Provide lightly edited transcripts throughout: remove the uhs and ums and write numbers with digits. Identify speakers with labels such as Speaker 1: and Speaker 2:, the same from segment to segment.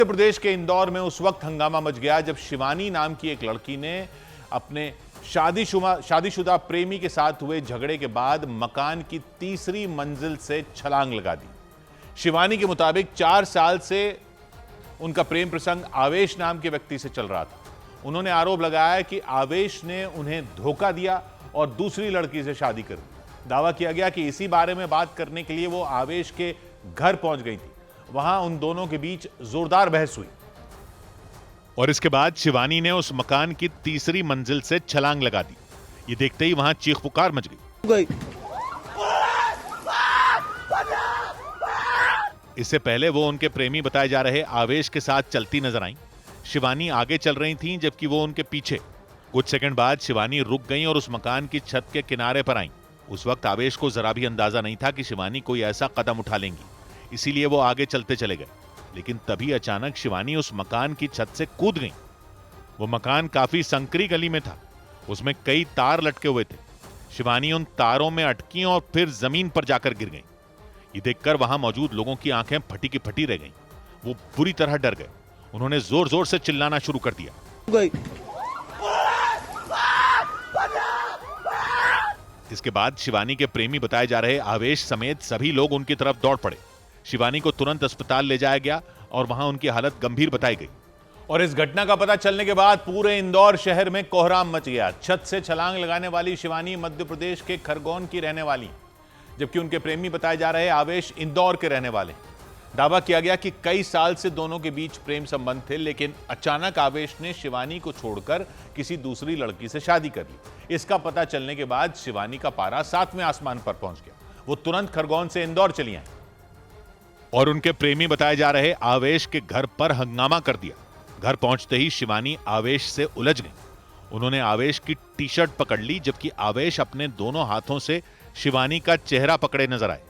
Speaker 1: मध्य प्रदेश के इंदौर में उस वक्त हंगामा मच गया जब शिवानी नाम की एक लड़की ने अपने शादीशुदा प्रेमी के साथ हुए झगड़े के बाद मकान की तीसरी मंजिल से छलांग लगा दी। शिवानी के मुताबिक 4 साल से उनका प्रेम प्रसंग आवेश नाम के व्यक्ति से चल रहा था। उन्होंने आरोप लगाया कि आवेश ने उन्हें धोखा दिया और दूसरी लड़की से शादी कर दी। दावा किया गया कि इसी बारे में बात करने के लिए वो आवेश के घर पहुंच गई थी। वहां उन दोनों के बीच जोरदार बहस हुई और इसके बाद शिवानी ने उस मकान की तीसरी मंजिल से छलांग लगा दी। ये देखते ही वहां चीख पुकार मच गई। इससे पहले वो उनके प्रेमी बताए जा रहे आवेश के साथ चलती नजर आईं। शिवानी आगे चल रही थीं जबकि वो उनके पीछे। कुछ सेकंड बाद शिवानी रुक गईं और उस मकान की छत के किनारे पर आईं। उस वक्त आवेश को जरा भी अंदाजा नहीं था कि शिवानी कोई ऐसा कदम उठा लेंगी, इसीलिए वो आगे चलते चले गए। लेकिन तभी अचानक शिवानी उस मकान की छत से कूद गई। वो मकान काफी संकरी गली में था, उसमें कई तार लटके हुए थे। शिवानी उन तारों में अटकी और फिर जमीन पर जाकर गिर गई। ये देखकर वहां मौजूद लोगों की आंखें फटी की फटी रह गईं। वो बुरी तरह डर गए। उन्होंने जोर जोर से चिल्लाना शुरू कर दिया। इसके बाद शिवानी के प्रेमी बताए जा रहे आवेश समेत सभी लोग उनकी तरफ दौड़ पड़े। शिवानी को तुरंत अस्पताल ले जाया गया और वहां उनकी हालत गंभीर बताई गई। और इस घटना का पता चलने के बाद पूरे इंदौर शहर में कोहराम मच गया। छत से छलांग लगाने वाली शिवानी मध्य प्रदेश के खरगोन की रहने वाली, जबकि उनके प्रेमी बताए जा रहे आवेश इंदौर के रहने वाले। दावा किया गया कि कई साल से दोनों के बीच प्रेम संबंध थे, लेकिन अचानक आवेश ने शिवानी को छोड़कर किसी दूसरी लड़की से शादी कर ली। इसका पता चलने के बाद शिवानी का पारा 7वें आसमान पर पहुंच गया। वो तुरंत खरगोन से इंदौर चली आई और उनके प्रेमी बताए जा रहे आवेश के घर पर हंगामा कर दिया। घर पहुंचते ही शिवानी आवेश से उलझ गई। उन्होंने आवेश की टी शर्ट पकड़ ली, जबकि आवेश अपने दोनों हाथों से शिवानी का चेहरा पकड़े नजर आए।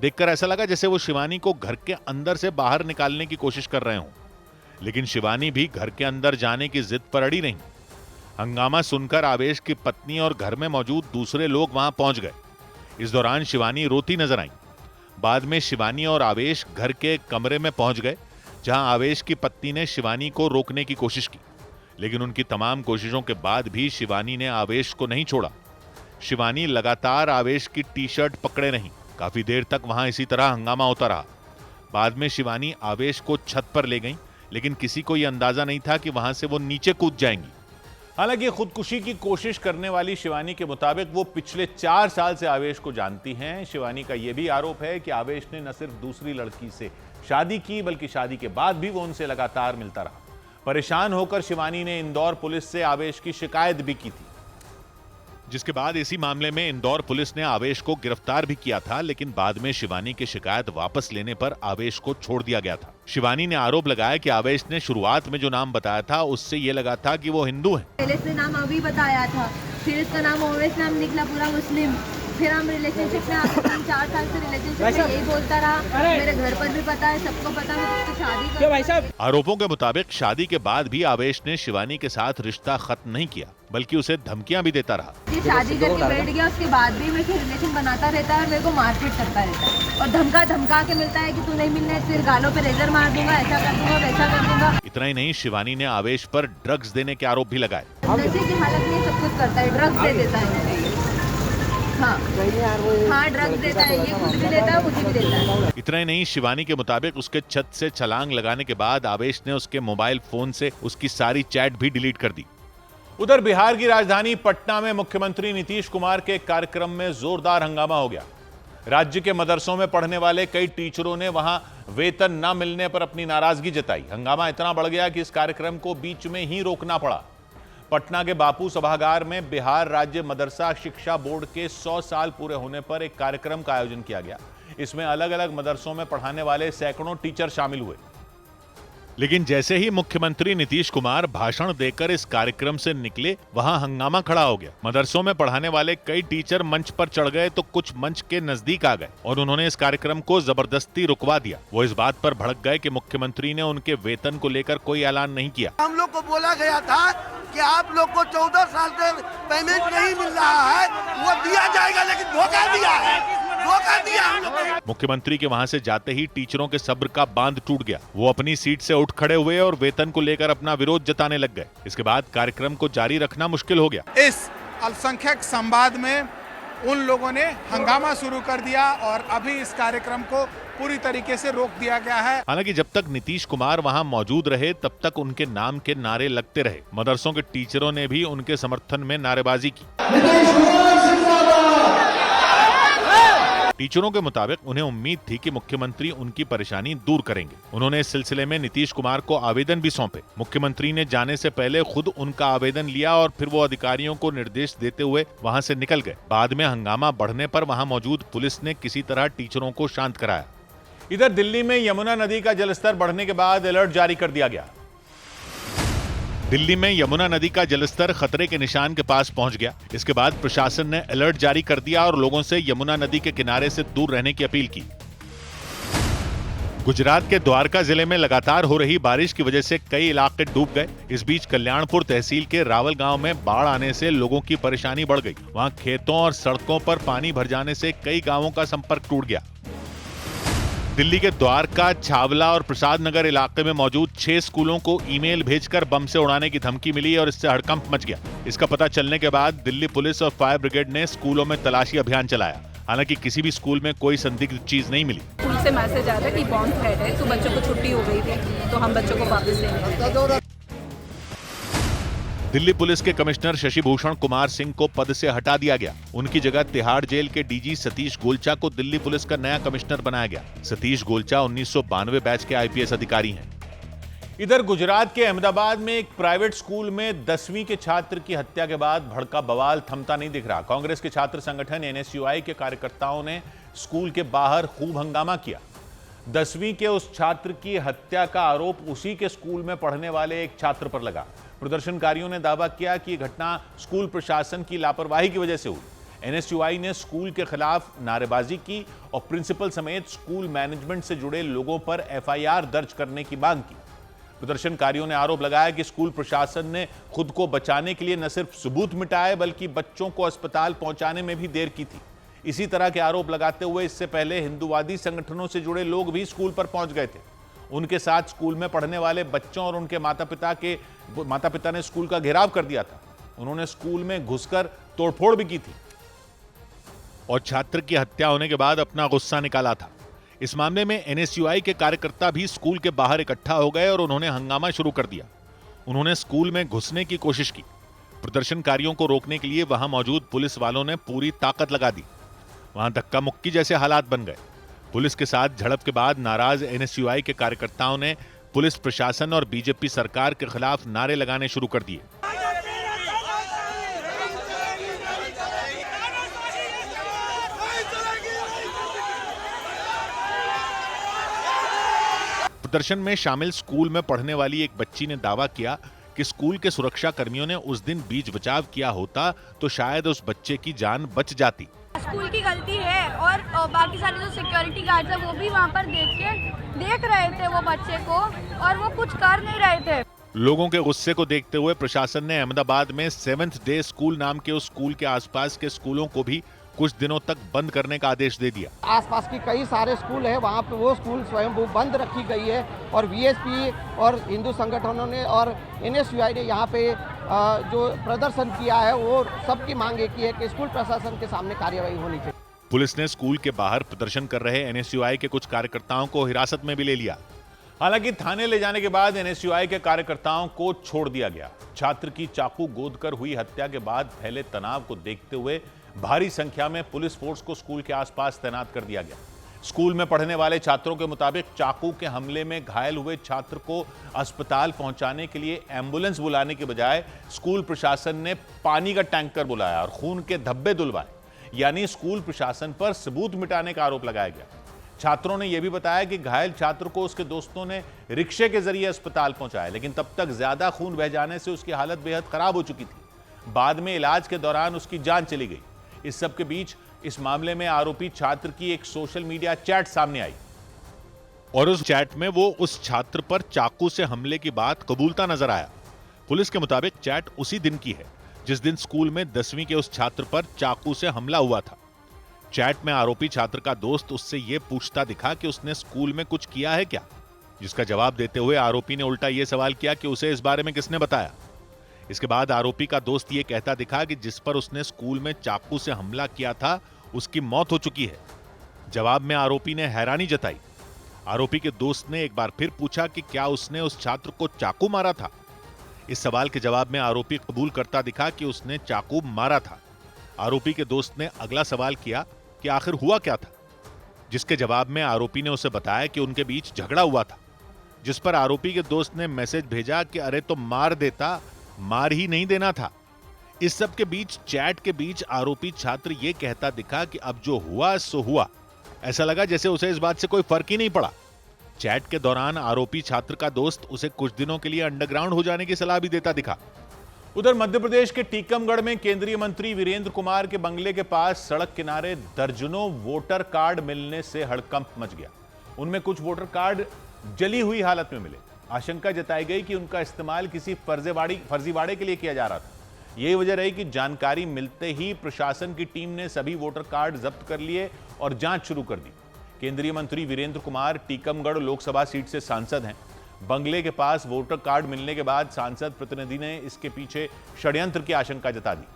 Speaker 1: देखकर ऐसा लगा जैसे वो शिवानी को घर के अंदर से बाहर निकालने की कोशिश कर रहे हों, लेकिन शिवानी भी घर के अंदर जाने की जिद पर अड़ी रही। हंगामा सुनकर आवेश की पत्नी और घर में मौजूद दूसरे लोग वहां पहुंच गए। इस दौरान शिवानी रोती नजर आई। बाद में शिवानी और आवेश घर के कमरे में पहुंच गए, जहां आवेश की पत्नी ने शिवानी को रोकने की कोशिश की, लेकिन उनकी तमाम कोशिशों के बाद भी शिवानी ने आवेश को नहीं छोड़ा। शिवानी लगातार आवेश की टी शर्ट पकड़े रही। काफी देर तक वहां इसी तरह हंगामा होता रहा। बाद में शिवानी आवेश को छत पर ले गई, लेकिन किसी को यह अंदाजा नहीं था कि वहां से वो नीचे कूद जाएंगी। हालांकि खुदकुशी की कोशिश करने वाली शिवानी के मुताबिक वो पिछले 4 साल से आवेश को जानती हैं। शिवानी का यह भी आरोप है कि आवेश ने न सिर्फ दूसरी लड़की से शादी की, बल्कि शादी के बाद भी वो उनसे लगातार मिलता रहा। परेशान होकर शिवानी ने इंदौर पुलिस से आवेश की शिकायत भी की थी, जिसके बाद इसी मामले में इंदौर पुलिस ने आवेश को गिरफ्तार भी किया था, लेकिन बाद में शिवानी की शिकायत वापस लेने पर आवेश को छोड़ दिया गया था। शिवानी ने आरोप लगाया कि आवेश ने शुरुआत में जो नाम बताया था उससे ये लगा था कि वो हिंदू है।
Speaker 2: पहले से नाम अभी बताया था, फिर इसका नाम आवेश नाम निकला पूरा मुस्लिम। फिर हम रिलेशनशिप में आते 3-4 साल से रिलेशनशिप में यही बोलता रहा। मेरे घर पर भी पता है, सबको पता है मैं उसकी शादी कर।
Speaker 1: आरोपों के मुताबिक शादी के बाद भी आवेश ने शिवानी के साथ रिश्ता खत्म नहीं किया, बल्कि उसे धमकियां भी देता रहा।
Speaker 2: ये शादी करके बैठ गया, उसके बाद भी मेरे से रिलेशन बनाता रहता है और मेरे को मारपीट करता रहता है और धमका के मिलता है कि तू नहीं मिलना है, फिर गालों पे रेजर मार दूंगा, ऐसा कर दूंगा, वैसा कर दूंगा।
Speaker 1: इतना ही नहीं, शिवानी ने आवेश पर ड्रग्स देने के आरोप भी लगाए।
Speaker 2: नशे की हालत में सब कुछ करता है, ड्रग्स दे देता है। हाँ, ड्रग्स देता है, ये खुद भी देता है, मुझे भी देता है।
Speaker 1: इतना ही नहीं, शिवानी के मुताबिक उसके छत से छलांग लगाने के बाद आवेश ने उसके मोबाइल फोन से उसकी सारी चैट भी डिलीट कर दी। उधर बिहार की राजधानी पटना में मुख्यमंत्री नीतीश कुमार के कार्यक्रम में जोरदार हंगामा हो गया। राज्य के मदरसों में पढ़ने वाले कई टीचरों ने वहां वेतन न मिलने पर अपनी नाराजगी जताई। हंगामा इतना बढ़ गया कि इस कार्यक्रम को बीच में ही रोकना पड़ा। पटना के बापू सभागार में बिहार राज्य मदरसा शिक्षा बोर्ड के 100 साल पूरे होने पर एक कार्यक्रम का आयोजन किया गया। इसमें अलग अलग मदरसों में पढ़ाने वाले सैकड़ों टीचर शामिल हुए। लेकिन जैसे ही मुख्यमंत्री नीतीश कुमार भाषण देकर इस कार्यक्रम से निकले, वहां हंगामा खड़ा हो गया। मदरसों में पढ़ाने वाले कई टीचर मंच पर चढ़ गए तो कुछ मंच के नजदीक आ गए और उन्होंने इस कार्यक्रम को जबरदस्ती रुकवा दिया। वो इस बात पर भड़क गए कि मुख्यमंत्री ने उनके वेतन को लेकर कोई ऐलान नहीं किया।
Speaker 3: हम लोग को बोला गया था कि आप लोग को 14 साल से पेमेंट नहीं मिल रहा है, वो दिया जाएगा, लेकिन धोखा दिया है। धोखा दिया हम लोग को।
Speaker 1: मुख्यमंत्री के वहां से जाते ही टीचरों के सब्र का बांध टूट गया। वो अपनी सीट से उठ खड़े हुए और वेतन को लेकर अपना विरोध जताने लग गए। इसके बाद कार्यक्रम को जारी रखना मुश्किल हो गया।
Speaker 4: इस अल्पसंख्यक संवाद में उन लोगों ने हंगामा शुरू कर दिया और अभी इस कार्यक्रम को पूरी तरीके से रोक दिया गया है।
Speaker 1: हालांकि जब तक नीतीश कुमार वहां मौजूद रहे तब तक उनके नाम के नारे लगते रहे। मदरसों के टीचरों ने भी उनके समर्थन में नारेबाजी की। टीचरों के मुताबिक उन्हें उम्मीद थी कि मुख्यमंत्री उनकी परेशानी दूर करेंगे। उन्होंने इस सिलसिले में नीतीश कुमार को आवेदन भी सौंपे। मुख्यमंत्री ने जाने से पहले खुद उनका आवेदन लिया और फिर वो अधिकारियों को निर्देश देते हुए वहां से निकल गए। बाद में हंगामा बढ़ने पर वहां मौजूद पुलिस ने किसी तरह टीचरों को शांत कराया। इधर दिल्ली में यमुना नदी का जलस्तर बढ़ने के बाद अलर्ट जारी कर दिया गया। दिल्ली में यमुना नदी का जलस्तर खतरे के निशान के पास पहुंच गया। इसके बाद प्रशासन ने अलर्ट जारी कर दिया और लोगों से यमुना नदी के किनारे से दूर रहने की अपील की। गुजरात के द्वारका जिले में लगातार हो रही बारिश की वजह से कई इलाके डूब गए। इस बीच कल्याणपुर तहसील के रावल गांव में बाढ़ आने से लोगों की परेशानी बढ़ गई। वहां खेतों और सड़कों पर पानी भर जाने से कई गांवों का संपर्क टूट गया। दिल्ली के द्वारका, छावला और प्रसाद नगर इलाके में मौजूद 6 स्कूलों को ईमेल भेजकर बम से उड़ाने की धमकी मिली और इससे हड़कंप मच गया। इसका पता चलने के बाद दिल्ली पुलिस और फायर ब्रिगेड ने स्कूलों में तलाशी अभियान चलाया। हालांकि किसी भी स्कूल में कोई संदिग्ध चीज नहीं मिली।
Speaker 5: स्कूल से मैसेज आया था कि बॉम्ब थ्रेट है, तो बच्चों को छुट्टी हो गई थी, तो हम बच्चों को वापस लेंगे।
Speaker 1: दिल्ली पुलिस के कमिश्नर शशि भूषण कुमार सिंह को पद से हटा दिया गया। उनकी जगह तिहाड़ जेल के डीजी सतीश गोलचा को दिल्ली पुलिस का नया कमिश्नर बनाया गया। सतीश गोलचा 1992 बैच के आईपीएस अधिकारी हैं। इधर गुजरात के अहमदाबाद में एक प्राइवेट स्कूल में 10वीं के छात्र की हत्या के बाद भड़का बवाल थमता नहीं दिख रहा। कांग्रेस के छात्र संगठन एनएसयूआई के कार्यकर्ताओं ने स्कूल के बाहर खूब हंगामा किया। 10वीं के उस छात्र की हत्या का आरोप उसी के स्कूल में पढ़ने वाले एक छात्र पर लगा। प्रदर्शनकारियों ने दावा किया कि यह घटना स्कूल प्रशासन की लापरवाही की वजह से हुई। एनएसयूआई ने स्कूल के खिलाफ नारेबाजी की और प्रिंसिपल समेत स्कूल मैनेजमेंट से जुड़े लोगों पर एफआईआर दर्ज करने की मांग की। प्रदर्शनकारियों ने आरोप लगाया कि स्कूल प्रशासन ने खुद को बचाने के लिए न सिर्फ सबूत मिटाए बल्कि बच्चों को अस्पताल पहुंचाने में भी देर की थी। इसी तरह के आरोप लगाते हुए इससे पहले हिंदूवादी संगठनों से जुड़े लोग भी स्कूल पर पहुंच गए थे। उनके साथ स्कूल में पढ़ने वाले बच्चों और उनके माता पिता ने स्कूल का घेराव कर दिया था। उन्होंने स्कूल में घुसकर तोड़फोड़ भी की थी और छात्र की हत्या होने के बाद अपना गुस्सा निकाला था। इस मामले में एनएसयूआई के कार्यकर्ता भी स्कूल के बाहर इकट्ठा हो गए और उन्होंने हंगामा शुरू कर दिया। उन्होंने स्कूल में घुसने की कोशिश की। प्रदर्शनकारियों को रोकने के लिए वहां मौजूद पुलिस वालों ने पूरी ताकत लगा दी। वहां धक्का मुक्की जैसे हालात बन गए। पुलिस के साथ झड़प के बाद नाराज एनएसयूआई के कार्यकर्ताओं ने पुलिस प्रशासन और बीजेपी सरकार के खिलाफ नारे लगाने शुरू कर दिए। प्रदर्शन में शामिल स्कूल में पढ़ने वाली एक बच्ची ने दावा किया कि स्कूल के सुरक्षा कर्मियों ने उस दिन बीच बचाव किया होता तो शायद उस बच्चे की जान बच जाती।
Speaker 6: स्कूल की गलती है और बाकी सारे जो सिक्योरिटी गार्ड्स है वो भी वहाँ पर देख रहे थे वो बच्चे को और वो कुछ कर नहीं रहे थे।
Speaker 1: लोगों के गुस्से को देखते हुए प्रशासन ने अहमदाबाद में 7th डे स्कूल नाम के उस स्कूल के आसपास के स्कूलों को भी कुछ दिनों तक बंद करने का आदेश दे दिया।
Speaker 7: आसपास की कई सारे स्कूल है, वहाँ पे वो स्कूल स्वयं वो बंद रखी गई है और वीएसपी और हिंदू संगठनों ने और एनएसयूआई ने यहाँ पे जो प्रदर्शन किया है वो सबकी मांग एक ही है कि स्कूल प्रशासन के सामने कार्रवाई होनी चाहिए।
Speaker 1: पुलिस ने स्कूल के बाहर प्रदर्शन कर रहे एनएसयूआई के कुछ कार्यकर्ताओं को हिरासत में भी ले लिया। हालांकि थाने ले जाने के बाद एनएसयूआई के कार्यकर्ताओं को छोड़ दिया गया। छात्र की चाकू गोदकर हुई हत्या के बाद फैले तनाव को देखते हुए भारी संख्या में पुलिस फोर्स को स्कूल के आसपास तैनात कर दिया गया। स्कूल में पढ़ने वाले छात्रों के मुताबिक चाकू के हमले में घायल हुए छात्र को अस्पताल पहुंचाने के लिए एम्बुलेंस बुलाने के बजाय स्कूल प्रशासन ने पानी का टैंकर बुलाया और खून के धब्बे धुलवाए। यानी स्कूल प्रशासन पर सबूत मिटाने का आरोप लगाया गया। छात्रों ने यह भी बताया कि घायल छात्र को उसके दोस्तों ने रिक्शे के जरिए अस्पताल पहुंचाया, लेकिन तब तक ज्यादा खून बह जाने से उसकी हालत बेहद खराब हो चुकी थी। बाद में इलाज के दौरान उसकी जान चली गई। इस सब के बीच इस मामले में आरोपी छात्र की एक सोशल मीडिया चैट सामने आई और उस चैट में वो उस छात्र पर चाकू से हमले की बात कबूलता नजर आया। पुलिस के मुताबिक चैट उसी दिन की है जिस दिन स्कूल में 10वीं के उस छात्र पर चाकू से हमला हुआ था। चैट में आरोपी छात्र का दोस्त उससे यह पूछता दिखा कि उसने स्कूल में कुछ किया है क्या, जिसका जवाब देते हुए आरोपी ने उल्टा यह सवाल किया कि उसे इस बारे में किसने बताया। इसके बाद आरोपी का दोस्त ये कहता दिखा कि जिस पर उसने स्कूल में चाकू से हमला किया था उसकी मौत हो चुकी है। जवाब में आरोपी ने हैरानी जताई। आरोपी के दोस्त ने एक बार फिर पूछा कि क्या उसने उस छात्र को चाकू मारा था। इस सवाल के जवाब में आरोपी कबूल करता दिखा कि उसने चाकू मारा था। आरोपी के दोस्त ने अगला सवाल किया कि आखिर हुआ क्या था, जिसके जवाब में आरोपी ने उसे बताया कि उनके बीच झगड़ा हुआ था, जिस पर आरोपी के दोस्त ने मैसेज भेजा कि अरे तो मार देता, मार ही नहीं देना था। इस सब के बीच चैट के बीच आरोपी छात्र ये कहता दिखा कि अब जो हुआ सो हुआ। ऐसा लगा जैसे उसे इस बात से कोई फर्क ही नहीं पड़ा। चैट के दौरान आरोपी छात्र का दोस्त उसे कुछ दिनों के लिए अंडरग्राउंड हो जाने की सलाह भी देता दिखा। उधर मध्य प्रदेश के टीकमगढ़ में केंद्रीय मंत्री वीरेंद्र कुमार के बंगले के पास सड़क किनारे दर्जनों वोटर कार्ड मिलने से हड़कंप मच गया। उनमें कुछ वोटर कार्ड जली हुई हालत में मिले। आशंका जताई गई कि उनका इस्तेमाल किसी फर्जीवाड़े के लिए किया जा रहा था। यही वजह रही कि जानकारी मिलते ही प्रशासन की टीम ने सभी वोटर कार्ड जब्त कर लिए और जांच शुरू कर दी। केंद्रीय मंत्री वीरेंद्र कुमार टीकमगढ़ लोकसभा सीट से सांसद हैं। बंगले के पास वोटर कार्ड मिलने के बाद सांसद प्रतिनिधि ने इसके पीछे षड्यंत्र की आशंका जता दी,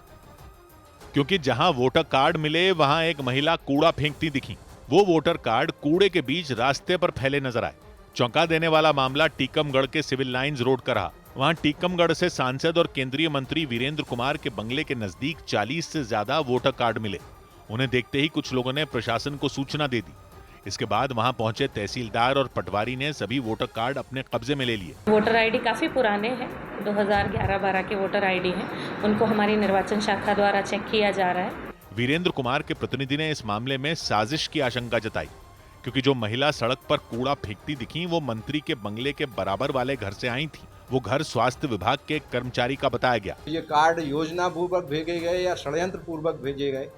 Speaker 1: क्योंकि जहां वोटर कार्ड मिले वहां एक महिला कूड़ा फेंकती दिखी। वो वोटर कार्ड कूड़े के बीच रास्ते पर फैले नजर आए। चौंका देने वाला मामला टीकमगढ़ के सिविल लाइंस रोड का रहा। वहां टीकमगढ़ से सांसद और केंद्रीय मंत्री वीरेंद्र कुमार के बंगले के नजदीक 40 से ज्यादा वोटर कार्ड मिले। उन्हें देखते ही कुछ लोगों ने प्रशासन को सूचना दे दी। इसके बाद वहां पहुंचे तहसीलदार और पटवारी ने सभी वोटर कार्ड अपने कब्जे में ले लिए।
Speaker 8: वोटर आईडी काफ़ी पुराने हैं, 2011-12 के वोटर आईडी हैं। उनको हमारी निर्वाचन शाखा द्वारा चेक किया जा रहा है।
Speaker 1: वीरेंद्र कुमार के प्रतिनिधि ने इस मामले में साजिश की आशंका जताई, क्योंकि जो महिला सड़क पर कूड़ा फेंकती दिखी वो मंत्री के बंगले के बराबर वाले घर से आई थी। वो घर स्वास्थ्य विभाग के एक कर्मचारी का बताया गया।
Speaker 9: ये कार्ड योजना पूर्वक भेजे गए या षड्यंत्र पूर्वक भेजे गए,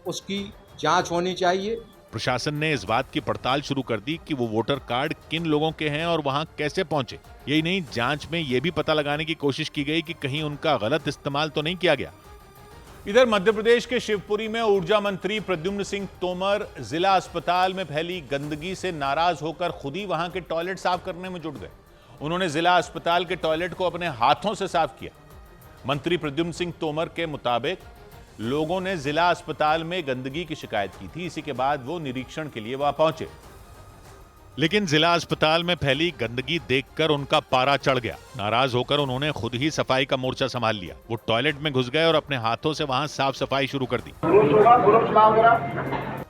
Speaker 9: उसकी जांच होनी चाहिए।
Speaker 1: प्रशासन ने इस बात की पड़ताल शुरू कर दी कि वो वोटर कार्ड किन लोगों के हैं और वहां कैसे पहुंचे। यही नहीं, जांच में यह भी पता लगाने की कोशिश की गई कि कहीं उनका गलत इस्तेमाल तो नहीं किया गया। इधर मध्य प्रदेश के शिवपुरी में ऊर्जा मंत्री प्रद्युम्न सिंह तोमर जिला अस्पताल में फैली गंदगी से नाराज होकर खुद ही वहां के टॉयलेट साफ करने में जुट गए। उन्होंने जिला अस्पताल के टॉयलेट को अपने हाथों से साफ किया। मंत्री प्रद्युम्न सिंह तोमर के मुताबिक लोगों ने जिला अस्पताल में गंदगी की शिकायत की थी। इसी के बाद वो निरीक्षण के लिए वहां पहुंचे, लेकिन जिला अस्पताल में फैली गंदगी देखकर उनका पारा चढ़ गया। नाराज होकर उन्होंने खुद ही सफाई का मोर्चा संभाल लिया। वो टॉयलेट में घुस गए और अपने हाथों से वहां साफ सफाई शुरू कर दी।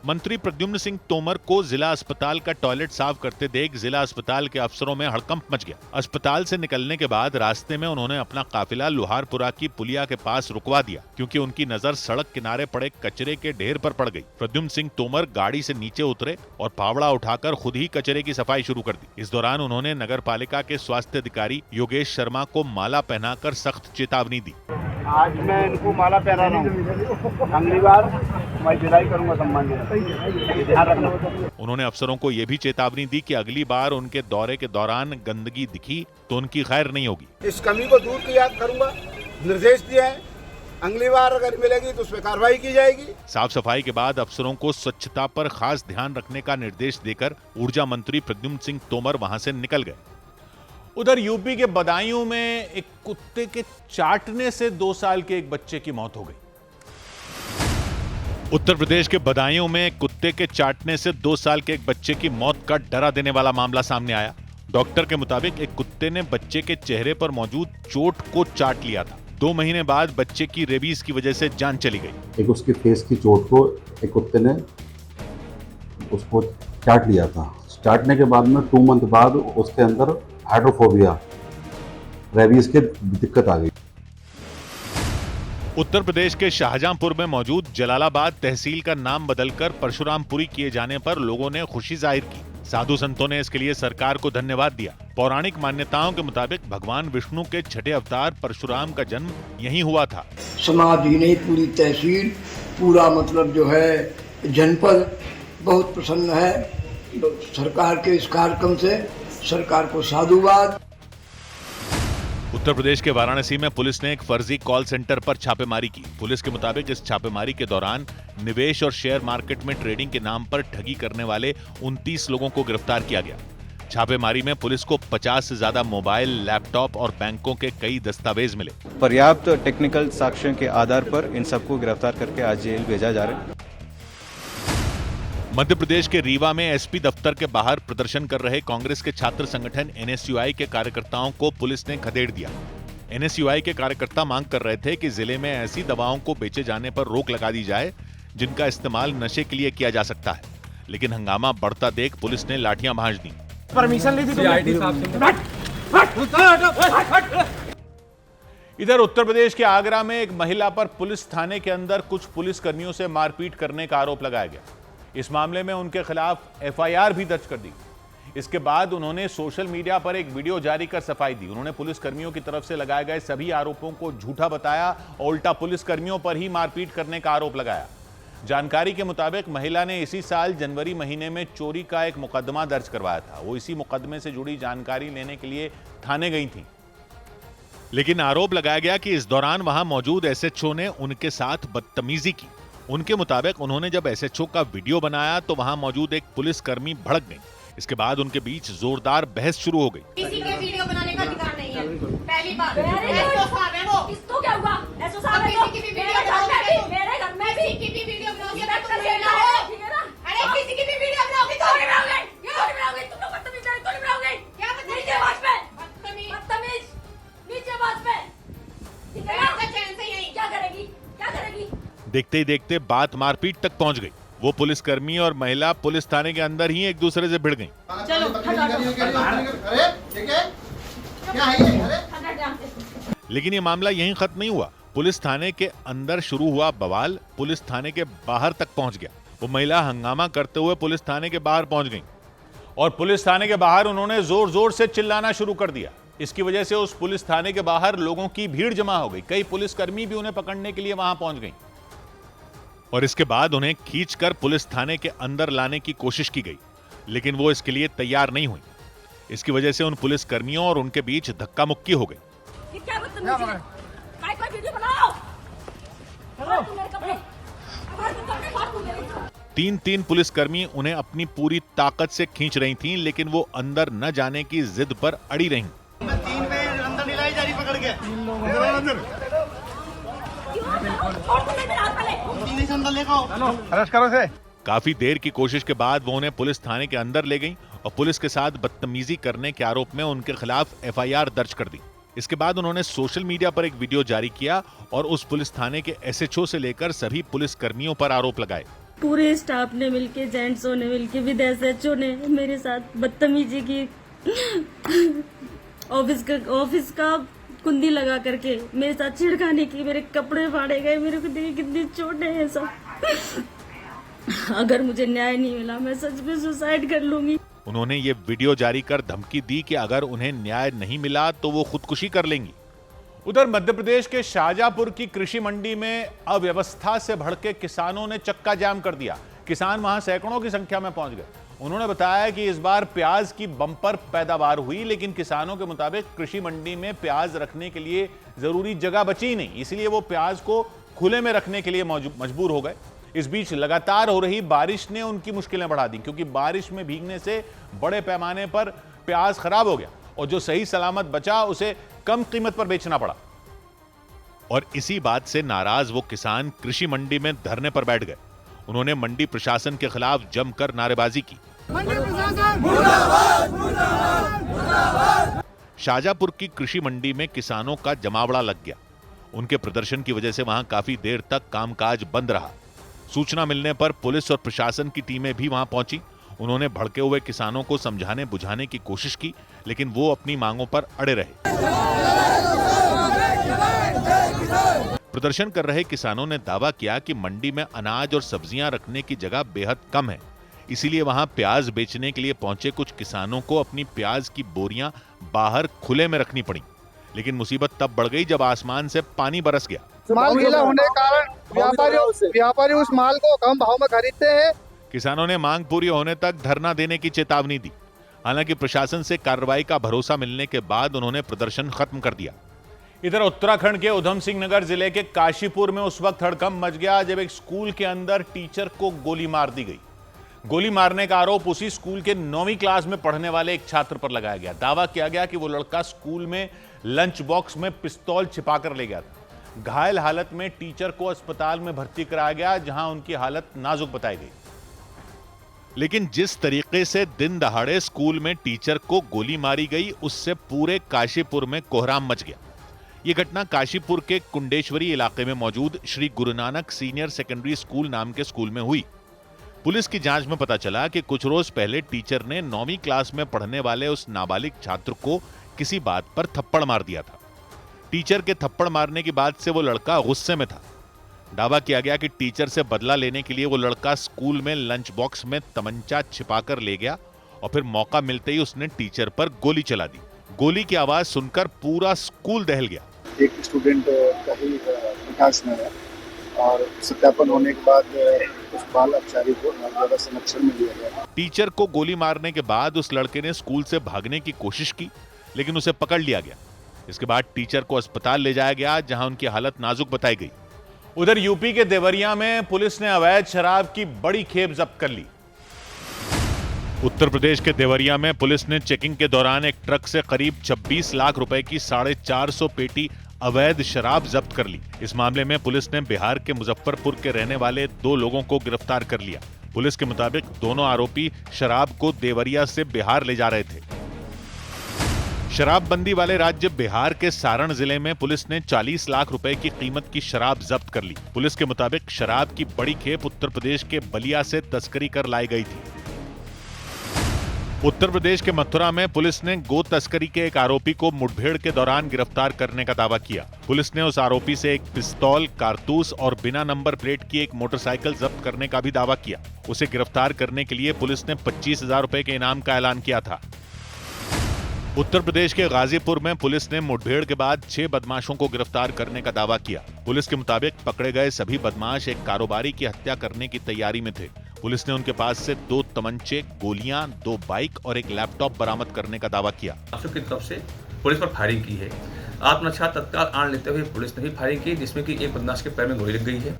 Speaker 1: मंत्री प्रद्युम्न सिंह तोमर को जिला अस्पताल का टॉयलेट साफ करते देख जिला अस्पताल के अफसरों में हड़कंप मच गया। अस्पताल से निकलने के बाद रास्ते में उन्होंने अपना काफिला लोहारपुरा की पुलिया के पास रुकवा दिया, क्योंकि उनकी नजर सड़क किनारे पड़े कचरे के ढेर पर पड़ गई। प्रद्युम्न सिंह तोमर गाड़ी से नीचे उतरे और फावड़ा उठाकर खुद ही कचरे की सफाई शुरू कर दी। इस दौरान उन्होंने नगर पालिका के स्वास्थ्य अधिकारी योगेश शर्मा को माला पहनाकर सख्त चेतावनी दी।
Speaker 10: आज मैं इनको माला पहना रहा हूँ, अगली बार मैं विदाई करूंगा सम्मान से, ध्यान रखना।
Speaker 1: उन्होंने अफसरों को यह भी चेतावनी दी कि अगली बार उनके दौरे के दौरान गंदगी दिखी तो उनकी खैर नहीं होगी।
Speaker 10: इस कमी को दूर किया करूंगा, निर्देश दिया है। अगली बार अगर मिलेगी तो उस पर कार्रवाई की जाएगी।
Speaker 1: साफ सफाई के बाद अफसरों को स्वच्छता पर खास ध्यान रखने का निर्देश देकर ऊर्जा मंत्री प्रद्युम्न सिंह तोमर वहां से निकल गए। उधर यूपी के बदायूं में एक कुत्ते के चाटने से 2 साल के एक बच्चे की मौत हो गई। उत्तर प्रदेश के बदायूं में एक कुत्ते के चाटने से 2 साल के एक बच्चे की मौत का डरा देने वाला मामला सामने आया। डॉक्टर के मुताबिक एक कुत्ते ने बच्चे के चेहरे पर मौजूद चोट को चाट लिया था। 2 महीने बाद बच्चे की रेबीज की वजह से जान चली गई।
Speaker 11: एक उसकी फेस की चोट को एक कुत्ते ने उसको चाट लिया था। चाटने के बाद में 2 मंथ बाद उसके अंदर हाइड्रोफोबिया, रेबीज की दिक्कत आ गई।
Speaker 1: उत्तर प्रदेश के शाहजहांपुर में मौजूद जलालाबाद तहसील का नाम बदलकर परशुरामपुरी किए जाने पर लोगों ने खुशी जाहिर की। साधु संतों ने इसके लिए सरकार को धन्यवाद दिया। पौराणिक मान्यताओं के मुताबिक भगवान विष्णु के 6ठे अवतार परशुराम का जन्म यहीं हुआ था।
Speaker 12: समाज ही नहीं, पूरी तहसील, पूरा मतलब जो है जनपद बहुत प्रसन्न है सरकार के इस कार्यक्रम से। सरकार को साधुवाद।
Speaker 1: उत्तर प्रदेश के वाराणसी में पुलिस ने एक फर्जी कॉल सेंटर पर छापेमारी की। पुलिस के मुताबिक इस छापेमारी के दौरान निवेश और शेयर मार्केट में ट्रेडिंग के नाम पर ठगी करने वाले 29 लोगों को गिरफ्तार किया गया। छापेमारी में पुलिस को 50 से ज्यादा मोबाइल, लैपटॉप और बैंकों के कई दस्तावेज मिले।
Speaker 13: पर्याप्त टेक्निकल साक्ष्यों के आधार पर इन सबको गिरफ्तार करके आज जेल भेजा जा रहा है।
Speaker 1: मध्य प्रदेश के रीवा में एसपी दफ्तर के बाहर प्रदर्शन कर रहे कांग्रेस के छात्र संगठन एनएसयूआई के कार्यकर्ताओं को पुलिस ने खदेड़ दिया। एनएसयूआई के कार्यकर्ता मांग कर रहे थे कि जिले में ऐसी दवाओं को बेचे जाने पर रोक लगा दी जाए जिनका इस्तेमाल नशे के लिए किया जा सकता है, लेकिन हंगामा बढ़ता देख पुलिस ने लाठियां भांज दी।
Speaker 14: परमिशन ली थी
Speaker 1: इधर उत्तर प्रदेश के आगरा में एक महिला पर पुलिस थाने के अंदर कुछ पुलिसकर्मियों से मारपीट करने का आरोप लगाया गया। इस मामले में उनके खिलाफ एफआईआर भी दर्ज कर दी। इसके बाद उन्होंने सोशल मीडिया पर एक वीडियो जारी कर सफाई दी। उन्होंने पुलिसकर्मियों की तरफ से लगाए गए सभी आरोपों को झूठा बताया और उल्टा पुलिसकर्मियों पर ही मारपीट करने का आरोप लगाया। जानकारी के मुताबिक महिला ने इसी साल जनवरी महीने में चोरी का एक मुकदमा दर्ज करवाया था। वो इसी मुकदमे से जुड़ी जानकारी लेने के लिए थाने गई थी, लेकिन आरोप लगाया गया कि इस दौरान वहां मौजूद एसएचओ ने उनके साथ बदतमीजी की। उनके मुताबिक उन्होंने जब एसएचओ का वीडियो बनाया तो वहां मौजूद एक पुलिसकर्मी भड़क गई। इसके बाद उनके बीच जोरदार बहस शुरू हो गई।
Speaker 6: किसी के वीडियो बनाने का अधिकार नहीं है। पहली बात एसओ साहब है वो। किसको क्या हुआ? एसओ साहब है, किसी की भी वीडियो बनाओगे, मेरे घर में भी किसी की भी वीडियो बनाओगे तो तुम जेल जाओ, ठीक है ना? अरे किसी की भी वीडियो बनाओगे तो नहीं बनाओगे, क्यों नहीं बनाओगे? तुम लोग बदतमीज है, तो नहीं बनाओगे। क्या नीचे बात पे बदतमीज, नीचे बात पे, ठीक है ना? चैन से यही क्या करेगी, क्या करेगी?
Speaker 1: देखते ही देखते बात मारपीट तक पहुंच गई। वो पुलिसकर्मी और महिला पुलिस थाने के अंदर ही एक दूसरे से भिड़ गईं। लेकिन ये मामला यहीं खत्म नहीं हुआ। पुलिस थाने के अंदर शुरू हुआ बवाल पुलिस थाने के बाहर तक पहुंच गया। वो महिला हंगामा करते हुए पुलिस थाने के बाहर पहुंच गई और पुलिस थाने के बाहर उन्होंने जोर जोर से चिल्लाना शुरू कर दिया। इसकी वजह से उस पुलिस थाने के बाहर लोगों की भीड़ जमा हो गई। कई पुलिसकर्मी भी उन्हें पकड़ने के लिए वहां पहुंच गई और इसके बाद उन्हें खींचकर पुलिस थाने के अंदर लाने की कोशिश की गई, लेकिन वो इसके लिए तैयार नहीं हुई। इसकी वजह से उन पुलिसकर्मियों और उनके बीच धक्का मुक्की हो गई। तीन पुलिसकर्मी उन्हें अपनी पूरी ताकत से खींच रही थीं, लेकिन वो अंदर न जाने की जिद पर अड़ी रहीं।
Speaker 3: अंदर नहीं लाई जा रही पकड़ के।
Speaker 4: अरेस्ट करो से।
Speaker 1: काफी देर की कोशिश के बाद वो उन्हें पुलिस थाने के अंदर ले गईं और पुलिस के साथ बदतमीजी करने के आरोप में उनके खिलाफ एफआईआर दर्ज कर दी। इसके बाद उन्होंने सोशल मीडिया पर एक वीडियो जारी किया और उस पुलिस थाने के एसएचओ से लेकर सभी पुलिस कर्मियों पर आरोप लगाए।
Speaker 15: पूरे स्टाफ ने मिलके, जेंट्सों ने मिलके, विद एसएचओ ने मेरे साथ बदतमीजी की। ऑफिस का कुंडी लगा करके मेरे साथ छिड़खानी की। मेरे कपड़े फाड़े गए। मेरे को देखिए कितनी चोटें हैं सब। अगर मुझे न्याय नहीं मिला मैं सच में सुसाइड कर लूंगी।
Speaker 1: उन्होंने ये वीडियो जारी कर धमकी दी कि अगर उन्हें न्याय नहीं मिला तो वो खुदकुशी कर लेंगी। उधर मध्य प्रदेश के शाहजहांपुर की कृषि मंडी में अव्यवस्था से भड़के किसानों ने चक्का जाम कर दिया। किसान वहां सैकड़ों की संख्या में पहुंच गए। उन्होंने बताया कि इस बार प्याज की बम्पर पैदावार हुई, लेकिन किसानों के मुताबिक कृषि मंडी में प्याज रखने के लिए जरूरी जगह बची नहीं, इसलिए वो प्याज को खुले में रखने के लिए मजबूर हो गए। इस बीच लगातार हो रही बारिश ने उनकी मुश्किलें बढ़ा दी, क्योंकि बारिश में भीगने से बड़े पैमाने पर प्याज खराब हो गया और जो सही सलामत बचा उसे कम कीमत पर बेचना पड़ा। और इसी बात से नाराज वो किसान कृषि मंडी में धरने पर बैठ गए। उन्होंने मंडी प्रशासन के खिलाफ जमकर नारेबाजी की। शाहजहांपुर की कृषि मंडी में किसानों का जमावड़ा लग गया। उनके प्रदर्शन की वजह से वहां काफी देर तक कामकाज बंद रहा। सूचना मिलने पर पुलिस और प्रशासन की टीमें भी वहां पहुंची। उन्होंने भड़के हुए किसानों को समझाने बुझाने की कोशिश की, लेकिन वो अपनी मांगों पर अड़े रहे। प्रदर्शन कर रहे किसानों ने दावा किया कि मंडी में अनाज और सब्जियां रखने की जगह बेहद कम है, इसीलिए वहां प्याज बेचने के लिए पहुंचे कुछ किसानों को अपनी प्याज की बोरियां बाहर खुले में रखनी पड़ी। लेकिन मुसीबत तब बढ़ गई जब आसमान से पानी बरस गया।
Speaker 16: माल गीला होने के कारण व्यापारी उस माल को कम भाव में खरीदते हैं।
Speaker 1: किसानों ने मांग पूरी होने तक धरना देने की चेतावनी दी। हालांकि प्रशासन से कार्रवाई का भरोसा मिलने के बाद उन्होंने प्रदर्शन खत्म कर दिया।
Speaker 14: इधर उत्तराखंड के उधम सिंह नगर जिले के काशीपुर में उस वक्त हड़कंप मच गया जब एक स्कूल के अंदर टीचर को गोली मार दी गई। गोली मारने का आरोप उसी स्कूल के 9वीं क्लास में पढ़ने वाले एक छात्र पर लगाया गया। दावा किया गया कि वो लड़का स्कूल में लंच बॉक्स में पिस्तौल छिपाकर ले गया था। घायल हालत में टीचर को अस्पताल में भर्ती कराया गया, जहां उनकी हालत नाजुक बताई गई।
Speaker 1: लेकिन जिस तरीके से दिन दहाड़े स्कूल में टीचर को गोली मारी गई, उससे पूरे काशीपुर में कोहराम मच गया। यह घटना काशीपुर के कुंडेश्वरी इलाके में मौजूद Shri Guru Nanak senior secondary school नाम के स्कूल में हुई। पुलिस की जांच में पता चला कि कुछ रोज पहले टीचर ने 9वीं क्लास में पढ़ने वाले उस नाबालिग छात्र को किसी बात पर थप्पड़ मार दिया था। टीचर के थप्पड़ मारने की बात से वो लड़का गुस्से में था। दावा किया गया कि टीचर से बदला लेने के लिए वो लड़का स्कूल में लंच बॉक्स में तमंचा छिपाकर ले गया और फिर मौका मिलते ही उसने टीचर पर गोली चला दी। गोली की आवाज सुनकर पूरा स्कूल दहल गया।
Speaker 16: एक स्टूडेंट का ही प्रकाश में है और सत्यापन होने के बाद उस बाल अपचारी को ज्यादा संरक्षण में लिया गया।
Speaker 1: टीचर को गोली मारने के बाद उस लड़के ने स्कूल से भागने की कोशिश की, लेकिन उसे पकड़ लिया गया। इसके बाद टीचर को अस्पताल ले जाया गया, जहां उनकी हालत नाजुक बताई गई।
Speaker 14: उधर यूपी के देवरिया में पुलिस ने अवैध शराब की बड़ी खेप जब्त कर ली।
Speaker 1: उत्तर प्रदेश के देवरिया में पुलिस ने चेकिंग के दौरान एक ट्रक से करीब 26 लाख रुपए की 450 पेटी अवैध शराब जब्त कर ली। इस मामले में पुलिस ने बिहार के मुजफ्फरपुर के रहने वाले 2 लोगों को गिरफ्तार कर लिया। पुलिस के मुताबिक दोनों आरोपी शराब को देवरिया से बिहार ले जा रहे थे। शराबबंदी वाले राज्य बिहार के सारण जिले में पुलिस ने 40 लाख रुपए की कीमत की शराब जब्त कर ली। पुलिस के मुताबिक शराब की बड़ी खेप उत्तर प्रदेश के बलिया से तस्करी कर लाई गई थी। उत्तर प्रदेश के मथुरा में पुलिस ने गो तस्करी के एक आरोपी को मुठभेड़ के दौरान गिरफ्तार करने का दावा किया। पुलिस ने उस आरोपी से एक पिस्तौल, कारतूस और बिना नंबर प्लेट की एक मोटरसाइकिल जब्त करने का भी दावा किया। उसे गिरफ्तार करने के लिए पुलिस ने 25,000 रुपए के इनाम का ऐलान किया था। उत्तर प्रदेश के गाजीपुर में पुलिस ने मुठभेड़ के बाद 6 बदमाशों को गिरफ्तार करने का दावा किया। पुलिस के मुताबिक पकड़े गए सभी बदमाश एक कारोबारी की हत्या करने की तैयारी में थे। पुलिस ने उनके पास से 2 तमंचे, गोलियां, 2 बाइक और एक लैपटॉप बरामद करने का दावा किया।
Speaker 17: की तरफ से पुलिस पर फायरिंग की है। आत्मरक्षा तत्काल आड़ लेते हुए पुलिस ने भी फायरिंग की, जिसमें कि एक बदमाश के पैर में गोली लग गई है।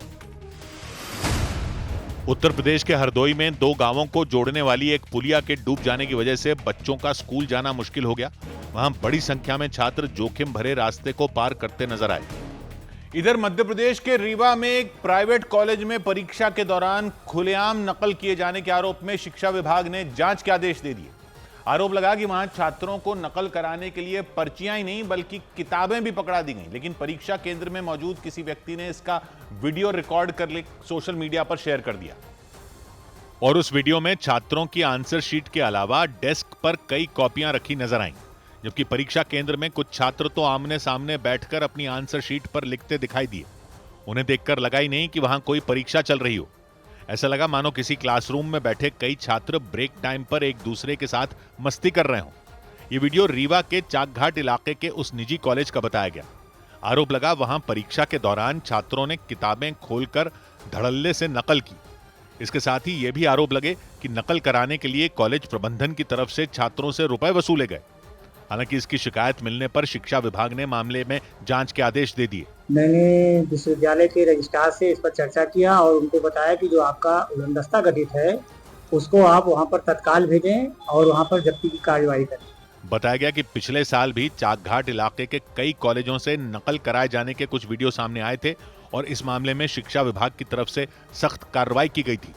Speaker 1: उत्तर प्रदेश के हरदोई में 2 गांवों को जोड़ने वाली एक पुलिया के डूब जाने की वजह से बच्चों का स्कूल जाना मुश्किल हो गया। वहां बड़ी संख्या में छात्र जोखिम भरे रास्ते को पार करते नजर आए।
Speaker 14: इधर मध्य प्रदेश के रीवा में एक प्राइवेट कॉलेज में परीक्षा के दौरान खुलेआम नकल किए जाने के आरोप में शिक्षा विभाग ने जांच के आदेश दे दिए। आरोप लगा कि वहां छात्रों को नकल कराने के लिए पर्चियां ही नहीं बल्कि किताबें भी पकड़ा दी गईं, लेकिन परीक्षा केंद्र में मौजूद किसी व्यक्ति ने इसका वीडियो रिकॉर्ड कर सोशल मीडिया पर शेयर कर दिया।
Speaker 1: और उस वीडियो में छात्रों की आंसर शीट के अलावा डेस्क पर कई कॉपियां रखी नजर आईं, जबकि परीक्षा केंद्र में कुछ छात्र तो आमने सामने बैठकर अपनी आंसर शीट पर लिखते दिखाई दिए। उन्हें देखकर लगा ही नहीं कि वहां कोई परीक्षा चल रही हो। ऐसा लगा मानो किसी क्लासरूम में बैठे कई छात्र ब्रेक टाइम पर एक दूसरे के साथ मस्ती कर रहे हों। ये वीडियो रीवा के चाकघाट इलाके के उस निजी कॉलेज का बताया गया। आरोप लगा वहां परीक्षा के दौरान छात्रों ने किताबें खोलकर धड़ल्ले से नकल की। इसके साथ ही यह भी आरोप लगे कि नकल कराने के लिए कॉलेज प्रबंधन की तरफ से छात्रों से रुपए वसूले गए। हालांकि इसकी शिकायत मिलने पर शिक्षा विभाग ने मामले में जांच के आदेश दे दिए।
Speaker 18: मैंने विश्वविद्यालय के रजिस्ट्रार से इस पर चर्चा किया और उनको बताया कि जो आपका उड़नदस्ता गठित है उसको आप वहां पर तत्काल भेजें और वहां पर जब्ती की कार्रवाई करें।
Speaker 1: बताया गया कि पिछले साल भी चाकघाट इलाके के कई कॉलेजों से नकल कराए जाने के कुछ वीडियो सामने आए थे और इस मामले में शिक्षा विभाग की तरफ से सख्त कार्रवाई की गई थी।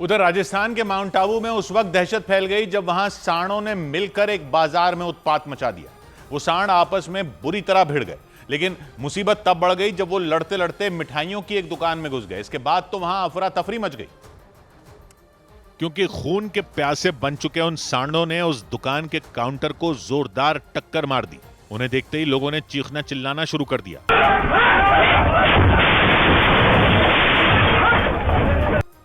Speaker 14: उधर राजस्थान के माउंट आबू में उस वक्त दहशत फैल गई जब वहां सांडों ने मिलकर एक बाजार में उत्पात मचा दिया। वो सांड आपस में बुरी तरह भिड़ गए, लेकिन मुसीबत तब बढ़ गई जब वो लड़ते लड़ते मिठाइयों की एक दुकान में घुस गए। इसके बाद तो वहां अफरा तफरी मच गई,
Speaker 1: क्योंकि खून के प्यासे बन चुके उन सांडों ने उस दुकान के काउंटर को जोरदार टक्कर मार दी। उन्हें देखते ही लोगों ने चीखना चिल्लाना शुरू कर दिया।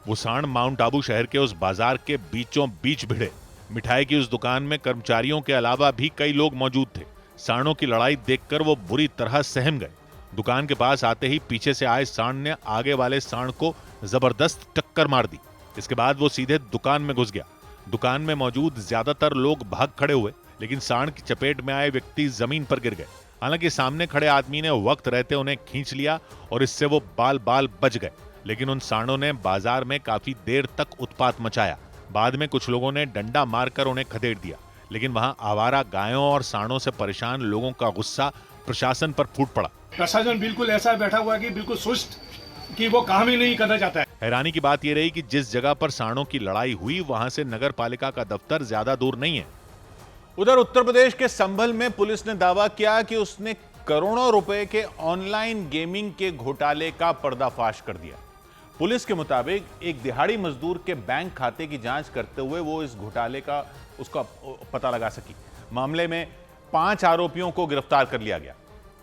Speaker 1: वो सांड माउंट आबू शहर के उस बाजार के बीचों बीच भिड़े। मिठाई की उस दुकान में कर्मचारियों के अलावा भी कई लोग मौजूद थे। सांडों की लड़ाई देखकर वो बुरी तरह सहम गए। दुकान के पास आते ही पीछे से आए सांड ने आगे वाले सांड को जबरदस्त टक्कर मार दी। इसके बाद वो सीधे दुकान में घुस गया। दुकान में मौजूद ज्यादातर लोग भाग खड़े हुए, लेकिन सांड की चपेट में आए व्यक्ति जमीन पर गिर गए। हालांकि सामने खड़े आदमी ने वक्त रहते उन्हें खींच लिया और इससे वो बाल बाल बच गए, लेकिन उन सांडों ने बाजार में काफी देर तक उत्पात मचाया। बाद में कुछ लोगों ने डंडा मारकर उन्हें खदेड़ दिया, लेकिन वहां आवारा गायों और सांडों से परेशान लोगों का गुस्सा प्रशासन पर फूट पड़ा।
Speaker 19: प्रशासन बिल्कुल ऐसा बैठा हुआ है कि बिल्कुल सुस्त कि वो काम ही नहीं करना चाहता है।
Speaker 1: हैरानी की बात यह रही कि जिस जगह पर सांडों की लड़ाई हुई वहां से नगर पालिका का दफ्तर ज्यादा दूर नहीं है।
Speaker 14: उधर उत्तर प्रदेश के संभल में पुलिस ने दावा किया कि उसने करोड़ों रुपए के ऑनलाइन गेमिंग के घोटाले का पर्दाफाश कर दिया। पुलिस के मुताबिक एक दिहाड़ी मजदूर के बैंक खाते की जांच करते हुए वो इस घोटाले का उसका पता लगा सकी। मामले में 5 आरोपियों को गिरफ्तार कर लिया गया।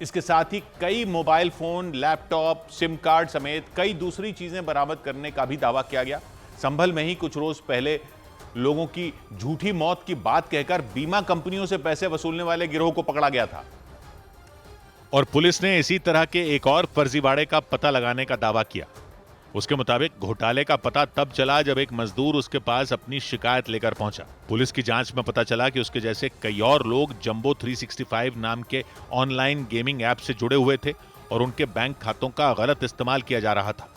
Speaker 14: इसके साथ ही कई mobile phone, laptop, SIM card समेत कई दूसरी चीजें बरामद करने का भी दावा किया गया। संभल में ही कुछ रोज पहले लोगों की झूठी मौत की बात कहकर बीमा कंपनियों से पैसे वसूलने वाले गिरोह को पकड़ा गया था।
Speaker 1: और पुलिस ने इसी तरह के एक और फर्जीवाड़े का पता लगाने का दावा किया। उसके मुताबिक घोटाले का पता तब चला जब एक मजदूर उसके पास अपनी शिकायत लेकर पहुंचा। पुलिस की जांच में पता चला कि उसके जैसे कई और लोग जंबो 365 नाम के ऑनलाइन गेमिंग ऐप से जुड़े हुए थे और उनके बैंक खातों का गलत इस्तेमाल किया जा रहा था।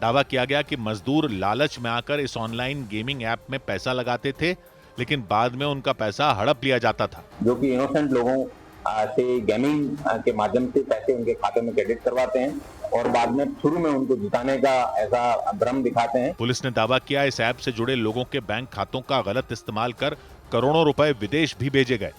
Speaker 1: दावा किया गया कि मजदूर लालच में आकर इस ऑनलाइन गेमिंग ऐप में पैसा लगाते थे, लेकिन बाद में उनका पैसा हड़प लिया जाता था।
Speaker 20: जो कि इनोसेंट लोगों से गेमिंग के माध्यम से पैसे उनके खाते में क्रेडिट करवाते हैं और बाद में शुरू में उनको जिताने का ऐसा भ्रम दिखाते हैं।
Speaker 1: पुलिस ने दावा किया इस ऐप से जुड़े लोगों के बैंक खातों का गलत इस्तेमाल कर करोड़ों रुपए विदेश भी भेजे गए।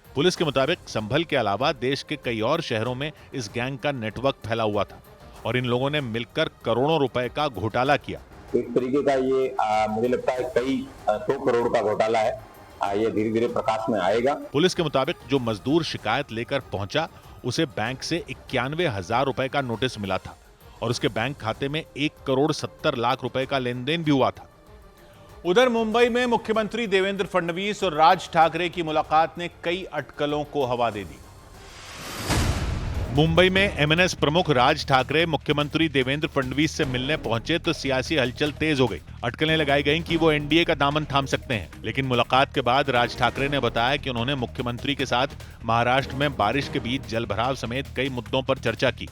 Speaker 1: पुलिस के मुताबिक संभल के अलावा देश के कई और शहरों में इस गैंग का नेटवर्क फैला हुआ था और इन लोगों ने मिलकर करोड़ों रुपए का घोटाला किया।
Speaker 20: इस तरीके का ये मुझे लगता है कई 100 करोड़ का घोटाला है। ये धीरे धीरे प्रकाश में आएगा।
Speaker 1: पुलिस के मुताबिक जो मजदूर शिकायत लेकर पहुंचा उसे बैंक से 91,000 रुपए का नोटिस मिला था और उसके बैंक खाते में 1,70,00,000 रुपए का लेन देन भी हुआ था।
Speaker 14: उधर मुंबई में मुख्यमंत्री देवेंद्र फडणवीस और राज ठाकरे की मुलाकात ने कई अटकलों को हवा दे दी।
Speaker 1: मुंबई में एमएनएस प्रमुख राज ठाकरे मुख्यमंत्री देवेंद्र फडणवीस से मिलने पहुंचे तो सियासी हलचल तेज हो गई। अटकलें लगाई गईं कि वो एनडीए का दामन थाम सकते हैं, लेकिन मुलाकात के बाद राज ठाकरे ने बताया कि उन्होंने मुख्यमंत्री के साथ महाराष्ट्र में बारिश के बीच जलभराव समेत कई मुद्दों पर चर्चा की।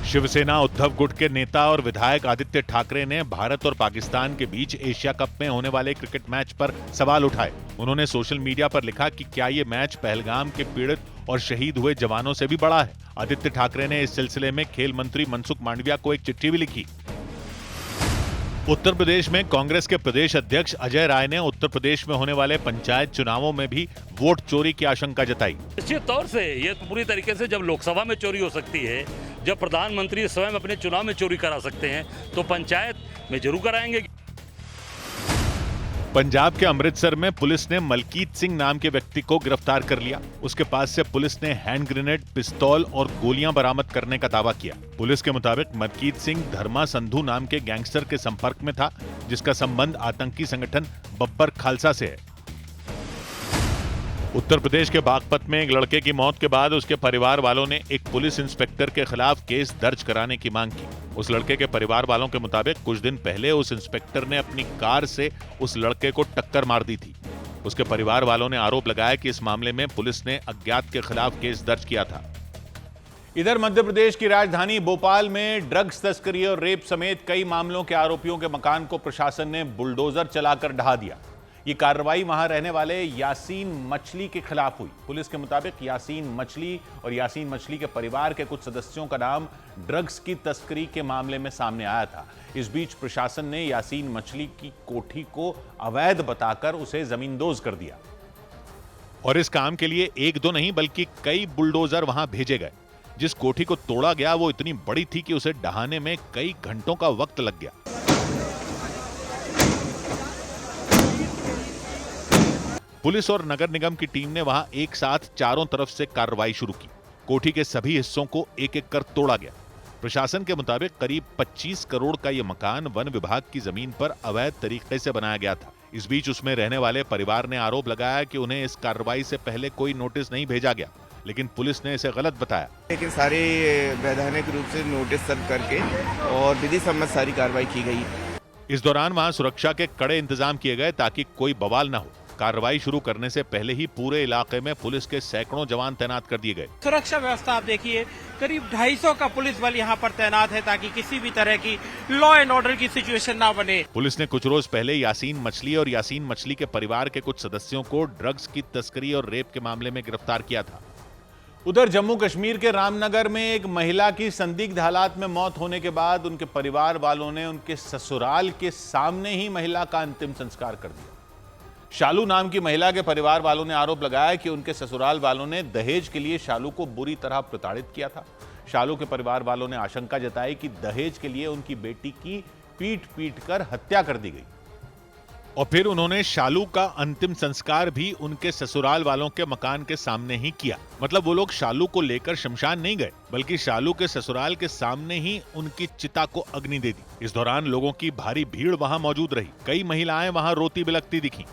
Speaker 1: शिवसेना उद्धव गुट के नेता और विधायक आदित्य ठाकरे ने भारत और पाकिस्तान के बीच एशिया कप में होने वाले क्रिकेट मैच पर सवाल उठाए। उन्होंने सोशल मीडिया पर लिखा कि क्या ये मैच पहलगाम के पीड़ित और शहीद हुए जवानों से भी बड़ा है। आदित्य ठाकरे ने इस सिलसिले में खेल मंत्री मनसुख मांडविया को एक चिट्ठी भी लिखी। उत्तर प्रदेश में कांग्रेस के प्रदेश अध्यक्ष अजय राय ने उत्तर प्रदेश में होने वाले पंचायत चुनावों में भी वोट चोरी की आशंका जताई।
Speaker 21: निश्चित तौर से ये पूरी तरीके से जब लोकसभा में चोरी हो सकती है, जब प्रधानमंत्री स्वयं अपने चुनाव में चोरी करा सकते हैं, तो पंचायत में जरूर कराएंगे।
Speaker 1: पंजाब के अमृतसर में पुलिस ने मलकीत सिंह नाम के व्यक्ति को गिरफ्तार कर लिया। उसके पास से पुलिस ने हैंड ग्रेनेड, पिस्तौल और गोलियां बरामद करने का दावा किया। पुलिस के मुताबिक मलकीत सिंह धर्मा संधू नाम के गैंगस्टर के संपर्क में था, जिसका संबंध आतंकी संगठन बब्बर खालसा से है। उत्तर प्रदेश के बागपत में एक लड़के की मौत के बाद उसके परिवार वालों ने एक पुलिस इंस्पेक्टर के खिलाफ केस दर्ज कराने की मांग की। उस लड़के के परिवार वालों के मुताबिक कुछ दिन पहले उस इंस्पेक्टर ने अपनी कार से उस लड़के को टक्कर मार दी थी। उसके परिवार वालों ने आरोप लगाया कि इस मामले में पुलिस ने अज्ञात के खिलाफ केस दर्ज किया था।
Speaker 14: इधर मध्य प्रदेश की राजधानी भोपाल में ड्रग्स तस्करी और रेप समेत कई मामलों के आरोपियों के मकान को प्रशासन ने बुलडोजर चलाकर ढहा दिया। ये कार्रवाई वहां रहने वाले यासीन मछली के खिलाफ हुई। पुलिस के मुताबिक यासीन मछली और यासीन मछली के परिवार के कुछ सदस्यों का नाम ड्रग्स की तस्करी के मामले में सामने आया था। इस बीच प्रशासन ने यासीन मछली की कोठी को अवैध बताकर उसे जमींदोज कर दिया
Speaker 1: और इस काम के लिए एक दो नहीं बल्कि कई बुलडोजर वहां भेजे गए। जिस कोठी को तोड़ा गया वो इतनी बड़ी थी कि उसे ढहाने में कई घंटों का वक्त लग गया। पुलिस और नगर निगम की टीम ने वहां एक साथ चारों तरफ से कार्रवाई शुरू की। कोठी के सभी हिस्सों को एक एक कर तोड़ा गया। प्रशासन के मुताबिक करीब 25 करोड़ का यह मकान वन विभाग की जमीन पर अवैध तरीके से बनाया गया था। इस बीच उसमें रहने वाले परिवार ने आरोप लगाया कि उन्हें इस कार्रवाई से पहले कोई नोटिस नहीं भेजा गया, लेकिन पुलिस ने इसे गलत बताया।
Speaker 22: लेकिन सारे वैधानिक रूप से नोटिस सर्व करके और विधि सम्मत सारी कार्रवाई की गई।
Speaker 1: इस दौरान वहां सुरक्षा के कड़े इंतजाम किए गए ताकि कोई बवाल न हो। कार्रवाई शुरू करने से पहले ही पूरे इलाके में पुलिस के सैकड़ों जवान तैनात कर दिए गए।
Speaker 2: सुरक्षा व्यवस्था आप देखिए, करीब 250 का पुलिस बल यहाँ पर तैनात है ताकि किसी भी तरह की लॉ एंड ऑर्डर की सिचुएशन ना बने।
Speaker 1: पुलिस ने कुछ रोज पहले यासीन मछली और यासीन मछली के परिवार के कुछ सदस्यों को ड्रग्स की तस्करी और रेप के मामले में गिरफ्तार किया था।
Speaker 14: उधर जम्मू कश्मीर के रामनगर में एक महिला की संदिग्ध हालात में मौत होने के बाद उनके परिवार वालों ने उनके ससुराल के सामने ही महिला का अंतिम संस्कार कर दिया। शालू नाम की महिला के परिवार वालों ने आरोप लगाया कि उनके ससुराल वालों ने दहेज के लिए शालू को बुरी तरह प्रताड़ित किया था। शालू के परिवार वालों ने आशंका जताई कि दहेज के लिए उनकी बेटी की पीट कर हत्या कर दी गई और फिर उन्होंने शालू का अंतिम संस्कार भी उनके ससुराल वालों के मकान के सामने ही किया। मतलब वो लोग शालू को लेकर शमशान नहीं गए, बल्कि शालू के ससुराल के सामने ही उनकी चिता को अग्नि दे दी। इस दौरान लोगों की भारी भीड़ वहां मौजूद रही। कई महिलाएं वहां रोती बिलखती दिखी।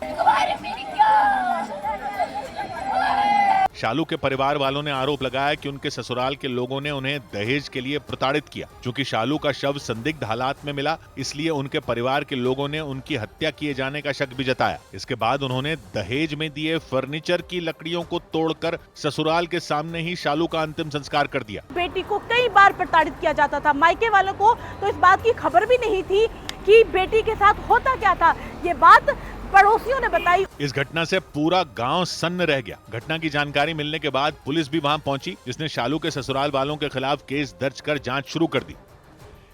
Speaker 14: शालू के परिवार वालों ने आरोप लगाया कि उनके ससुराल के लोगों ने उन्हें दहेज के लिए प्रताड़ित किया। चूंकि शालू का शव संदिग्ध हालात में मिला, इसलिए उनके परिवार के लोगों ने उनकी हत्या किए जाने का शक भी जताया। इसके बाद उन्होंने दहेज में दिए फर्नीचर की लकड़ियों को तोड़कर ससुराल के सामने ही शालू का अंतिम संस्कार कर दिया।
Speaker 22: बेटी को कई बार प्रताड़ित किया जाता था। मायके वालों को तो इस बात की खबर भी नहीं थी कि बेटी के साथ होता क्या था। ये बात पड़ोसियों ने बताई।
Speaker 1: इस घटना से पूरा गांव सन्न रह गया। घटना की जानकारी मिलने के बाद पुलिस भी वहां पहुंची, जिसने शालू के ससुराल वालों के खिलाफ केस दर्ज कर जांच शुरू कर दी।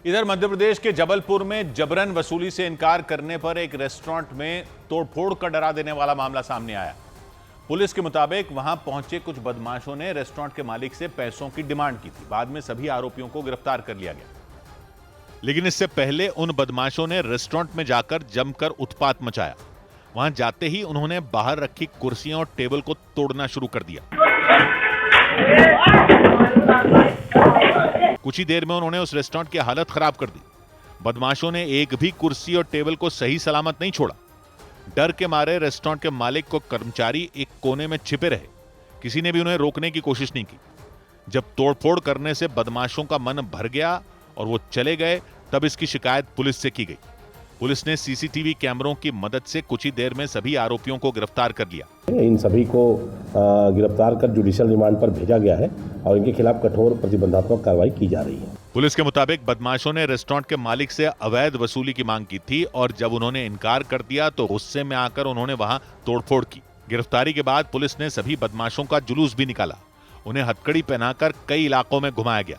Speaker 14: इधर मध्य प्रदेश के जबलपुर में जबरन वसूली से इनकार करने पर एक रेस्टोरेंट में तोड़फोड़ कर डरा देने वाला मामला सामने आया। पुलिस के मुताबिक वहां पहुंचे कुछ बदमाशों ने रेस्टोरेंट के मालिक से पैसों की डिमांड की थी। बाद में सभी आरोपियों को गिरफ्तार कर लिया गया, लेकिन इससे पहले उन बदमाशों ने रेस्टोरेंट में जाकर जमकर उत्पात मचाया। वहां जाते ही उन्होंने बाहर रखी कुर्सियां और टेबल को तोड़ना शुरू कर दिया। कुछ ही देर में उन्होंने उस रेस्टोरेंट की हालत खराब कर दी। बदमाशों ने एक भी कुर्सी और टेबल को सही सलामत नहीं छोड़ा। डर के मारे रेस्टोरेंट के मालिक को कर्मचारी एक कोने में छिपे रहे। किसी ने भी उन्हें रोकने की कोशिश नहीं की। जब तोड़फोड़ करने से बदमाशों का मन भर गया और वो चले गए, तब इसकी शिकायत पुलिस से की गई। पुलिस ने सीसीटीवी कैमरों की मदद से कुछ ही देर में सभी आरोपियों को गिरफ्तार कर लिया।
Speaker 23: इन सभी को गिरफ्तार कर जुडिशियल रिमांड पर भेजा गया है और इनके खिलाफ कठोर प्रतिबंधात्मक कार्रवाई की जा रही है।
Speaker 1: पुलिस के मुताबिक बदमाशों ने रेस्टोरेंट के मालिक से अवैध वसूली की मांग की थी और जब उन्होंने इनकार कर दिया तो गुस्से में आकर उन्होंने वहां तोड़फोड़ की। गिरफ्तारी के बाद पुलिस ने सभी बदमाशों का जुलूस भी निकाला। उन्हें हथकड़ी पहनाकर कई इलाकों में घुमाया गया।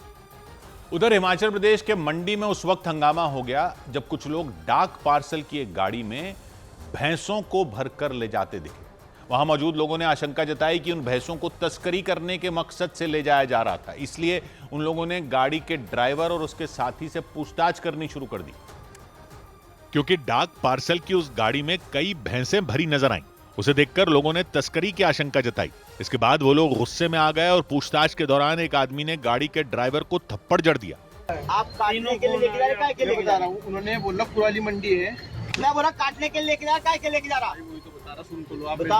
Speaker 14: उधर हिमाचल प्रदेश के मंडी में उस वक्त हंगामा हो गया जब कुछ लोग डाक पार्सल की एक गाड़ी में भैंसों को भरकर ले जाते दिखे। वहां मौजूद लोगों ने आशंका जताई कि उन भैंसों को तस्करी करने के मकसद से ले जाया जा रहा था। इसलिए उन लोगों ने गाड़ी के ड्राइवर और उसके साथी से पूछताछ करनी शुरू कर दी।
Speaker 1: क्योंकि डाक पार्सल की उस गाड़ी में कई भैंसें भरी नजर आईं। उसे देखकर लोगों ने तस्करी की आशंका जताई। इसके बाद वो लोग गुस्से में आ गए और पूछताछ के दौरान एक आदमी ने गाड़ी के ड्राइवर को थप्पड़ जड़ दिया।
Speaker 3: आप काटने के लिए लेके जा रहे, के लेके जा रहा हूँ? उन्होंने बोला पुरानी मंडी है। मैं बोला काटने के लिए लेके जा रहा, के लेके जा रहा? वही तो बता रहा, सुन तो लो, आप बता।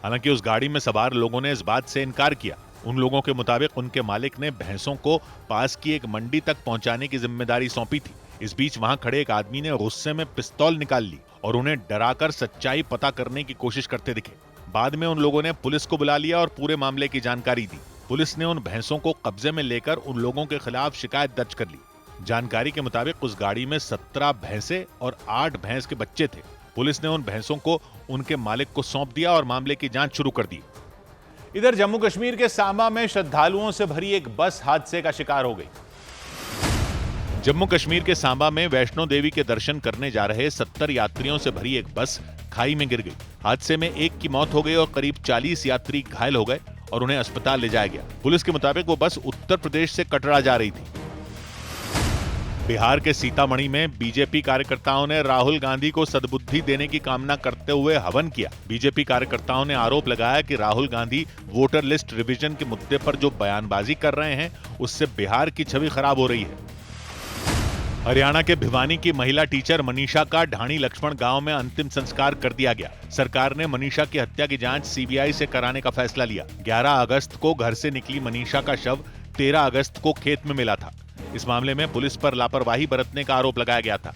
Speaker 1: हालांकि उस गाड़ी में सवार लोगों ने इस बात से इनकार किया। उन लोगों के मुताबिक उनके मालिक ने भैंसों को पास की एक मंडी तक पहुंचाने की जिम्मेदारी सौंपी थी। इस बीच वहां खड़े एक आदमी ने गुस्से में पिस्तौल निकाल ली और उन्हें डराकर सच्चाई पता करने की कोशिश करते दिखे। बाद में उन लोगों ने पुलिस को बुला लिया और पूरे मामले की जानकारी दी। पुलिस ने उन भैंसों को कब्जे में लेकर उन लोगों के खिलाफ शिकायत दर्ज कर ली। जानकारी के मुताबिक उस गाड़ी में 17 भैंसे और 8 भैंस के बच्चे थे। पुलिस ने उन भैंसों को उनके मालिक को सौंप दिया और मामले की जांच शुरू कर दी।
Speaker 14: इधर जम्मू कश्मीर के सांबा में श्रद्धालुओं से भरी एक बस हादसे का शिकार हो गई।
Speaker 1: जम्मू कश्मीर के सांबा में वैष्णो देवी के दर्शन करने जा रहे 70 यात्रियों से भरी एक बस खाई में गिर गई। हादसे में एक की मौत हो गई और करीब 40 यात्री घायल हो गए और उन्हें अस्पताल ले जाया गया। पुलिस के मुताबिक वो बस उत्तर प्रदेश से कटरा जा रही थी। बिहार के सीतामढ़ी में बीजेपी कार्यकर्ताओं ने राहुल गांधी को सद्बुद्धि देने की कामना करते हुए हवन किया। बीजेपी कार्यकर्ताओं ने आरोप लगाया कि Rahul Gandhi voter list revision के मुद्दे पर जो बयानबाजी कर रहे हैं उससे बिहार की छवि खराब हो रही है। हरियाणा के भिवानी की महिला टीचर मनीषा का ढाणी लक्ष्मण गांव में अंतिम संस्कार कर दिया गया। सरकार ने मनीषा की हत्या की जांच सीबीआई से कराने का फैसला लिया। 11 अगस्त को घर से निकली मनीषा का शव 13 अगस्त को खेत में मिला था। इस मामले में पुलिस पर लापरवाही बरतने का आरोप लगाया गया था।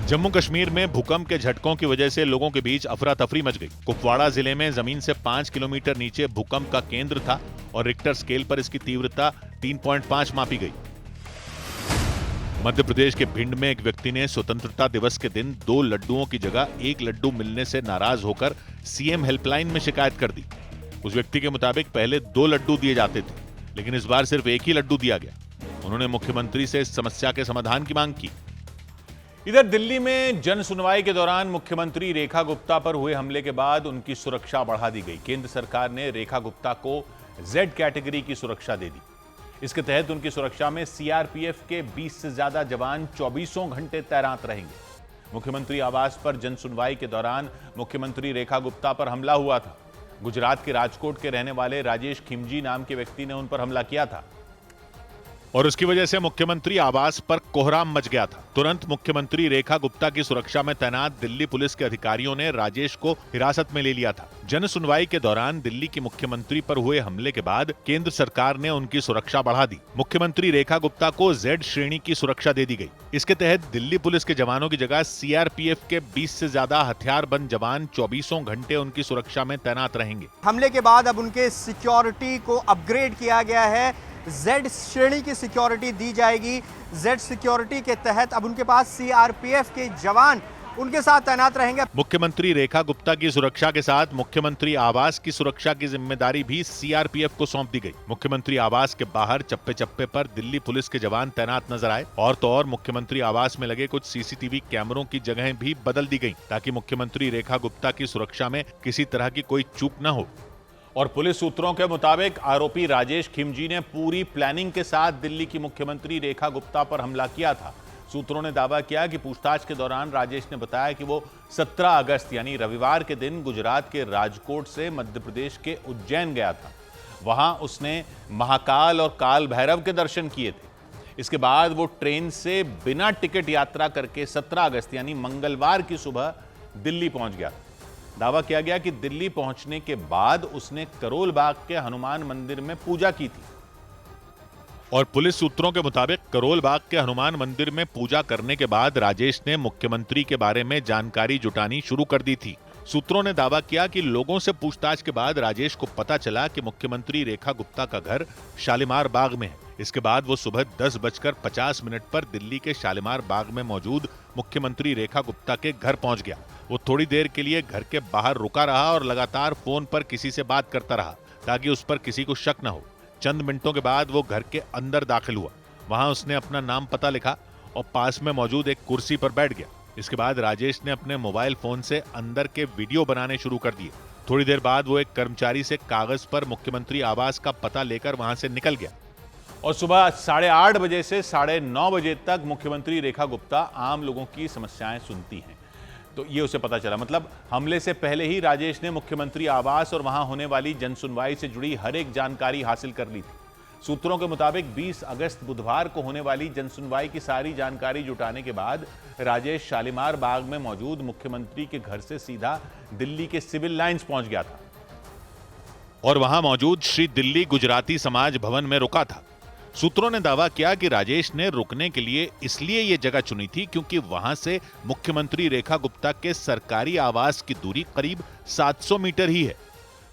Speaker 1: जम्मू कश्मीर में भूकंप के झटकों की वजह से लोगों के बीच अफरा तफरी मच गई। कुपवाड़ा जिले में जमीन से 5 किलोमीटर नीचे भूकंप का केंद्र था और रिक्टर स्केल पर इसकी तीव्रता 3.5 मापी गई। मध्य प्रदेश के भिंड में एक व्यक्ति ने स्वतंत्रता दिवस के दिन 2 लड्डुओं की जगह 1 लड्डू मिलने से नाराज होकर सीएम हेल्पलाइन में शिकायत कर दी। उस व्यक्ति के मुताबिक पहले 2 लड्डू दिए जाते थे, लेकिन इस बार सिर्फ 1 ही लड्डू दिया गया। उन्होंने मुख्यमंत्री से इस समस्या के समाधान की मांग की।
Speaker 14: इधर दिल्ली में जन सुनवाई के दौरान मुख्यमंत्री रेखा गुप्ता पर हुए हमले के बाद उनकी सुरक्षा बढ़ा दी गई। केंद्र सरकार ने रेखा गुप्ता को जेड कैटेगरी की सुरक्षा दे दी। इसके तहत उनकी सुरक्षा में सीआरपीएफ के 20 से ज्यादा जवान 24 घंटे तैनात रहेंगे। मुख्यमंत्री आवास पर जन सुनवाई के दौरान मुख्यमंत्री रेखा गुप्ता पर हमला हुआ था। गुजरात के राजकोट के रहने वाले राजेश खिमजी नाम के व्यक्ति ने उन पर हमला किया था
Speaker 1: और उसकी वजह से मुख्यमंत्री आवास पर कोहराम मच गया था। तुरंत मुख्यमंत्री रेखा गुप्ता की सुरक्षा में तैनात दिल्ली पुलिस के अधिकारियों ने राजेश को हिरासत में ले लिया था। जन सुनवाई के दौरान दिल्ली की मुख्यमंत्री पर हुए हमले के बाद केंद्र सरकार ने उनकी सुरक्षा बढ़ा दी। मुख्यमंत्री रेखा गुप्ता को जेड श्रेणी की सुरक्षा दे दी गई। इसके तहत दिल्ली पुलिस के जवानों की जगह सीआरपीएफ के 20 से ज्यादा हथियारबंद जवान 24 घंटे उनकी सुरक्षा में तैनात रहेंगे।
Speaker 5: हमले के बाद अब उनके सिक्योरिटी को अपग्रेड किया गया है। जेड श्रेणी की सिक्योरिटी दी जाएगी। जेड सिक्योरिटी के तहत अब उनके पास सीआरपीएफ के जवान उनके साथ तैनात रहेंगे।
Speaker 1: मुख्यमंत्री रेखा गुप्ता की सुरक्षा के साथ मुख्यमंत्री आवास की सुरक्षा की जिम्मेदारी भी सीआरपीएफ को सौंप दी गई। मुख्यमंत्री आवास के बाहर चप्पे चप्पे पर दिल्ली पुलिस के जवान तैनात नजर आए और तो और मुख्यमंत्री आवास में लगे कुछ सीसीटीवी कैमरों की जगहें भी बदल दी गई ताकि मुख्यमंत्री रेखा गुप्ता की सुरक्षा में किसी तरह की कोई चूक न हो।
Speaker 14: और पुलिस सूत्रों के मुताबिक आरोपी राजेश खिमजी ने पूरी प्लानिंग के साथ दिल्ली की मुख्यमंत्री रेखा गुप्ता पर हमला किया था। सूत्रों ने दावा किया कि पूछताछ के दौरान राजेश ने बताया कि वो 17 अगस्त यानी रविवार के दिन गुजरात के राजकोट से मध्य प्रदेश के उज्जैन गया था। वहां उसने महाकाल और काल भैरव के दर्शन किए थे। इसके बाद वो ट्रेन से बिना टिकट यात्रा करके 17 अगस्त यानी मंगलवार की सुबह दिल्ली पहुंच गया। दावा किया गया कि दिल्ली पहुंचने के बाद उसने करोल बाग के हनुमान मंदिर में पूजा की थी।
Speaker 1: और पुलिस सूत्रों के मुताबिक करोल बाग के हनुमान मंदिर में पूजा करने के बाद राजेश ने मुख्यमंत्री के बारे में जानकारी जुटानी शुरू कर दी थी। सूत्रों ने दावा किया कि लोगों से पूछताछ के बाद राजेश को पता चला कि मुख्यमंत्री रेखा गुप्ता का घर शालीमार बाग में है। इसके बाद वो सुबह 10:50 पर दिल्ली के शालीमार बाग में मौजूद मुख्यमंत्री रेखा गुप्ता के घर पहुंच गया। वो थोड़ी देर के लिए घर के बाहर रुका रहा और लगातार फोन पर किसी से बात करता रहा ताकि उस पर किसी को शक न हो। चंद मिनटों के बाद वो घर के अंदर दाखिल हुआ। वहां उसने अपना नाम पता लिखा और पास में मौजूद एक कुर्सी पर बैठ गया। इसके बाद राजेश ने अपने मोबाइल फोन से अंदर के वीडियो बनाने शुरू कर दिए। थोड़ी देर बाद वो एक कर्मचारी से कागज पर मुख्यमंत्री आवास का पता लेकर वहां से निकल गया।
Speaker 14: और सुबह 8:30 बजे से 9:30 बजे तक मुख्यमंत्री रेखा गुप्ता आम लोगों की समस्याएं सुनती हैं। तो ये उसे पता चला, मतलब हमले से पहले ही राजेश ने मुख्यमंत्री आवास और वहां होने वाली जनसुनवाई से जुड़ी हर एक जानकारी हासिल कर ली थी। सूत्रों के मुताबिक 20 अगस्त बुधवार को होने वाली जनसुनवाई की सारी जानकारी जुटाने के बाद राजेश शालीमार बाग में मौजूद मुख्यमंत्री के घर से सीधा दिल्ली के सिविल लाइंस पहुंच गया था
Speaker 1: और वहां मौजूद श्री दिल्ली गुजराती समाज भवन में रुका था। सूत्रों ने दावा किया कि राजेश ने रुकने के लिए इसलिए यह जगह चुनी थी क्योंकि वहां से मुख्यमंत्री रेखा गुप्ता के सरकारी आवास की दूरी करीब 700 मीटर ही है।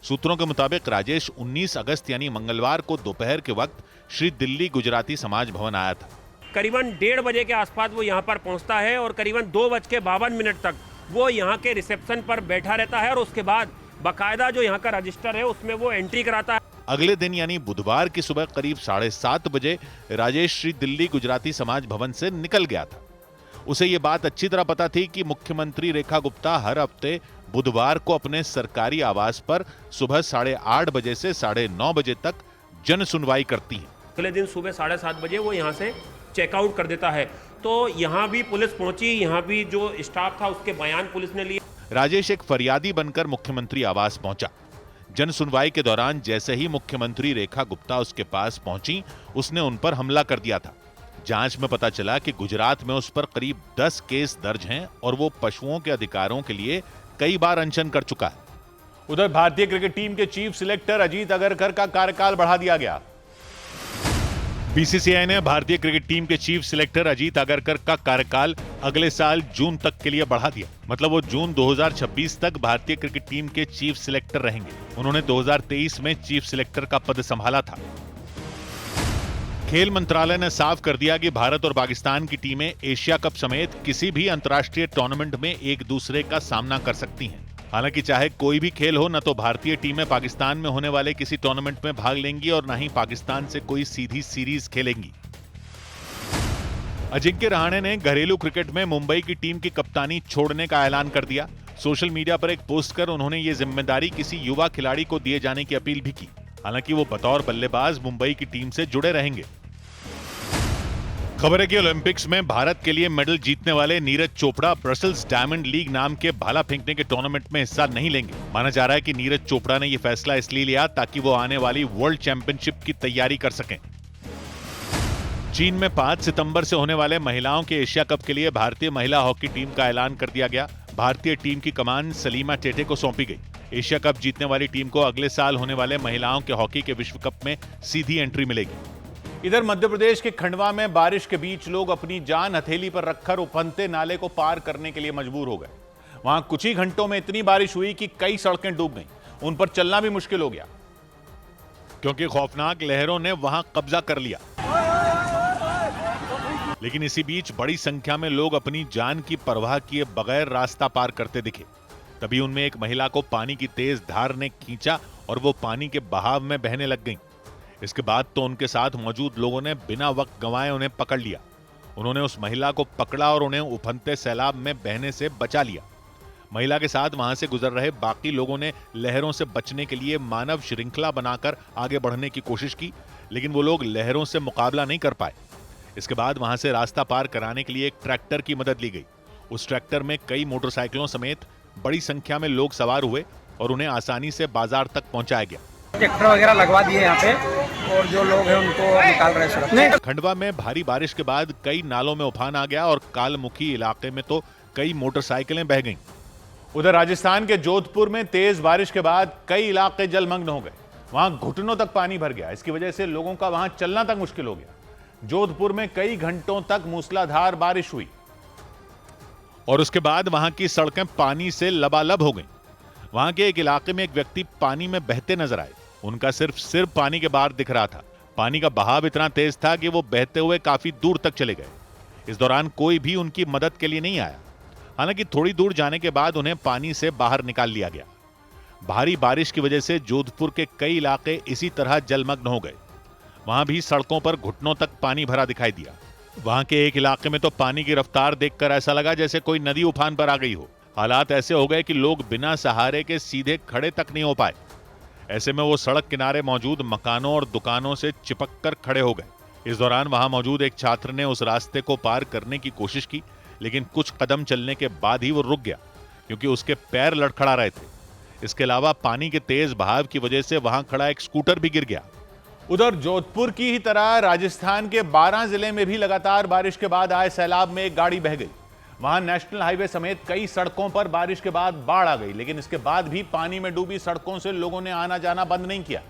Speaker 1: सूत्रों के मुताबिक राजेश 19 अगस्त यानी मंगलवार को दोपहर के वक्त श्री दिल्ली गुजराती समाज भवन आया था।
Speaker 7: करीबन 1:30 बजे के आसपास वो यहाँ पर पहुँचता है और करीबन 2:52 तक वो यहाँ के रिसेप्शन पर बैठा रहता है और उसके बाद बाकायदा जो यहाँ का रजिस्टर है उसमें वो एंट्री कराता है।
Speaker 1: अगले दिन यानी बुधवार की सुबह करीब 7:30 बजे राजेश श्री दिल्ली गुजराती समाज भवन से निकल गया था। उसे ये बात अच्छी तरह पता थी कि मुख्यमंत्री रेखा गुप्ता हर हफ्ते बुधवार को अपने सरकारी आवास पर सुबह 8:30 बजे से 9:30 बजे तक जन सुनवाई करती हैं।
Speaker 7: अगले दिन सुबह 7:30 बजे वो यहाँ से चेकआउट कर देता है। तो यहाँ भी पुलिस पहुंची, यहाँ भी जो स्टाफ था उसके बयान पुलिस ने लिए।
Speaker 1: राजेश एक फरियादी बनकर मुख्यमंत्री आवास पहुंचा। जन सुनवाई के दौरान जैसे ही मुख्यमंत्री रेखा गुप्ता उसके पास पहुंची, उसने उन पर हमला कर दिया था। जांच में पता चला कि गुजरात में उस पर करीब 10 केस दर्ज हैं और वो पशुओं के अधिकारों के लिए कई बार अनशन कर चुका है।
Speaker 14: उधर भारतीय क्रिकेट टीम के चीफ सिलेक्टर अजीत अगरकर का कार्यकाल बढ़ा दिया गया।
Speaker 1: बीसीसीआई ने भारतीय क्रिकेट टीम के चीफ सिलेक्टर अजीत आगरकर का कार्यकाल अगले साल जून तक के लिए बढ़ा दिया। मतलब वो जून 2026 तक भारतीय क्रिकेट टीम के चीफ सिलेक्टर रहेंगे। उन्होंने 2023 में चीफ सिलेक्टर का पद संभाला था। खेल मंत्रालय ने साफ कर दिया कि भारत और पाकिस्तान की टीमें एशिया कप समेत किसी भी अंतर्राष्ट्रीय टूर्नामेंट में एक दूसरे का सामना कर सकती हैं। हालांकि चाहे कोई भी खेल हो, न तो भारतीय टीमें पाकिस्तान में होने वाले किसी टूर्नामेंट में भाग लेंगी और न ही पाकिस्तान से कोई सीधी सीरीज खेलेंगी। अजिंक्य रहाणे ने घरेलू क्रिकेट में मुंबई की टीम की कप्तानी छोड़ने का ऐलान कर दिया। सोशल मीडिया पर एक पोस्ट कर उन्होंने ये जिम्मेदारी किसी युवा खिलाड़ी को दिए जाने की अपील भी की। हालांकि वो बतौर बल्लेबाज मुंबई की टीम से जुड़े रहेंगे। खबर है कि ओलंपिक्स में भारत के लिए मेडल जीतने वाले Neeraj Chopra Brussels diamond league नाम के भाला फेंकने के टूर्नामेंट में हिस्सा नहीं लेंगे। माना जा रहा है कि नीरज चोपड़ा ने यह फैसला इसलिए लिया ताकि वो आने वाली वर्ल्ड चैंपियनशिप की तैयारी कर सकें। चीन में 5 सितंबर से होने वाले महिलाओं के एशिया कप के लिए भारतीय महिला हॉकी टीम का ऐलान कर दिया गया। भारतीय टीम की कमान सलीमा टेटे को सौंपी गई। एशिया कप जीतने वाली टीम को अगले साल होने वाले महिलाओं के हॉकी के विश्व कप में सीधी एंट्री मिलेगी।
Speaker 14: इधर मध्य प्रदेश के खंडवा में बारिश के बीच लोग अपनी जान हथेली पर रखकर उफनते नाले को पार करने के लिए मजबूर हो गए। वहां कुछ ही घंटों में इतनी बारिश हुई कि कई सड़कें डूब गईं। उन पर चलना भी मुश्किल हो गया
Speaker 1: क्योंकि खौफनाक लहरों ने वहां कब्जा कर लिया। लेकिन इसी बीच बड़ी संख्या में लोग अपनी जान की परवाह किए बगैर रास्ता पार करते दिखे। तभी उनमें एक महिला को पानी की तेज धार ने खींचा और वो पानी के बहाव में बहने लग गईं। इसके बाद तो उनके साथ मौजूद लोगों ने बिना वक्त गंवाए उन्हें पकड़ लिया। उन्होंने उस महिला को पकड़ा और उन्हें उफनते सैलाब में बहने से बचा लिया। महिला के साथ वहां से गुजर रहे बाकी लोगों ने लहरों से बचने के लिए मानव श्रृंखला बनाकर आगे बढ़ने की कोशिश की, लेकिन वो लोग लहरों से मुकाबला नहीं कर पाए। इसके बाद वहां से रास्ता पार कराने के लिए एक ट्रैक्टर की मदद ली गई। उस ट्रैक्टर में कई मोटरसाइकिलों समेत बड़ी संख्या में लोग सवार हुए और उन्हें आसानी से बाजार तक पहुंचाया गया।
Speaker 8: ट्रैक्टर वगैरह लगवा दिए यहाँ पे और जो लोग हैं उनको निकाल रहे हैं।
Speaker 1: खंडवा में भारी बारिश के बाद कई नालों में उफान आ गया और कालमुखी इलाके में तो कई मोटरसाइकिलें बह गईं।
Speaker 14: उधर राजस्थान के जोधपुर में तेज बारिश के बाद कई इलाके जलमग्न हो गए। वहां घुटनों तक पानी भर गया। इसकी वजह से लोगों का वहां चलना तक मुश्किल हो गया। जोधपुर में कई घंटों तक मूसलाधार बारिश हुई
Speaker 1: और उसके बाद वहां की सड़कें पानी से लबालब हो गईं। वहां के एक इलाके में एक व्यक्ति पानी में बहते नजर आए। उनका सिर पानी के बाहर दिख रहा था। पानी का बहाव इतना तेज था कि वो बहते हुए काफी दूर तक चले गए। इस दौरान कोई भी उनकी मदद के लिए नहीं आया। हालांकि थोड़ी दूर जाने के बाद उन्हें पानी से बाहर निकाल लिया गया। भारी बारिश की वजह से जोधपुर के कई इलाके इसी तरह जलमग्न हो गए। वहां भी सड़कों पर घुटनों तक पानी भरा दिखाई दिया। वहां के एक इलाके में तो पानी की रफ्तार देखकर ऐसा लगा जैसे कोई नदी उफान पर आ गई हो। हालात ऐसे हो गए कि लोग बिना सहारे के सीधे खड़े तक नहीं हो पाए। ऐसे में वो सड़क किनारे मौजूद मकानों और दुकानों से चिपक कर खड़े हो गए। इस दौरान वहां मौजूद एक छात्र ने उस रास्ते को पार करने की कोशिश की, लेकिन कुछ कदम चलने के बाद ही वो रुक गया क्योंकि उसके पैर लड़खड़ा रहे थे। इसके अलावा पानी के तेज बहाव की वजह से वहां खड़ा एक स्कूटर भी गिर गया।
Speaker 14: उधर जोधपुर की ही तरह राजस्थान के 12 जिले में भी लगातार बारिश के बाद आए सैलाब में एक गाड़ी बह गई। वहां नेशनल हाईवे समेत कई सड़कों पर बारिश के बाद बाढ़ आ गई, लेकिन इसके बाद भी पानी में डूबी सड़कों से लोगों ने आना जाना बंद नहीं किया।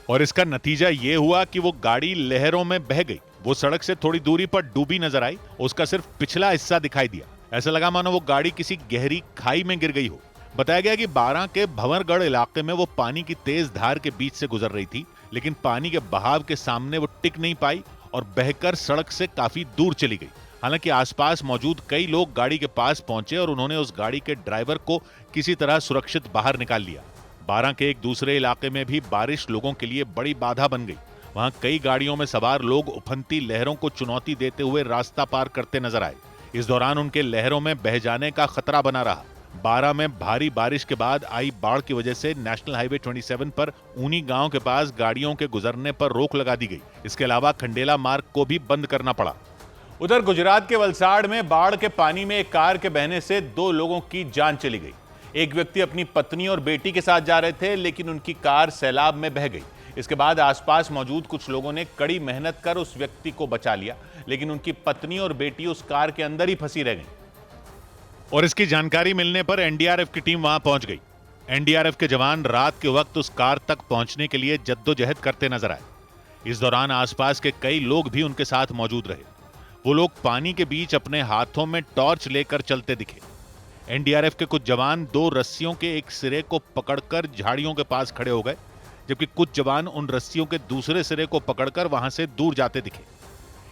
Speaker 1: और इसका नतीजा यह हुआ कि वो गाड़ी लहरों में बह गई। वो सड़क से थोड़ी दूरी पर डूबी नजर आई। उसका सिर्फ पिछला हिस्सा दिखाई दिया। ऐसा लगा मानो वो गाड़ी किसी गहरी खाई में गिर गई हो। बताया गया कि 12 के भंवरगढ़ इलाके में वो पानी की तेज धार के बीच से गुजर रही थी, लेकिन पानी के बहाव के सामने वो टिक नहीं पाई और बहकर सड़क से काफी दूर चली गई। हालांकि आसपास मौजूद कई लोग गाड़ी के पास पहुंचे और उन्होंने उस गाड़ी के ड्राइवर को किसी तरह सुरक्षित बाहर निकाल लिया। 12 के एक दूसरे इलाके में भी बारिश लोगों के लिए बड़ी बाधा बन गई। वहां कई गाड़ियों में सवार लोग उफनती लहरों को चुनौती देते हुए रास्ता पार करते नजर आए। इस दौरान उनके लहरों में बह जाने का खतरा बना रहा। 12 में भारी बारिश के बाद आई बाढ़ की वजह से नेशनल हाईवे 27 पर ऊनी गांव के पास गाड़ियों के गुजरने पर रोक लगा दी गई। इसके अलावा खंडेला मार्ग को भी बंद करना पड़ा।
Speaker 14: उधर गुजरात के वलसाड़ में बाढ़ के पानी में एक कार के बहने से 2 लोगों की जान चली गई। एक व्यक्ति अपनी पत्नी और बेटी के साथ जा रहे थे, लेकिन उनकी कार सैलाब में बह गई। इसके बाद आसपास मौजूद कुछ लोगों ने कड़ी मेहनत कर उस व्यक्ति को बचा लिया, लेकिन उनकी पत्नी और बेटी उस कार के अंदर ही फंसी रह गई।
Speaker 1: और इसकी जानकारी मिलने पर एनडीआरएफ की टीम वहां पहुंच गई। एनडीआरएफ के जवान रात के वक्त उस कार तक पहुंचने के लिए जद्दोजहद करते नजर आए। इस दौरान आसपास के कई लोग भी उनके साथ मौजूद रहे। वो लोग पानी के बीच अपने हाथों में टॉर्च लेकर चलते दिखे। एनडीआरएफ के कुछ जवान 2 रस्सियों के एक सिरे को पकड़कर झाड़ियों के पास खड़े हो गए, जबकि कुछ जवान उन रस्सियों के दूसरे सिरे को पकड़कर वहां से दूर जाते दिखे।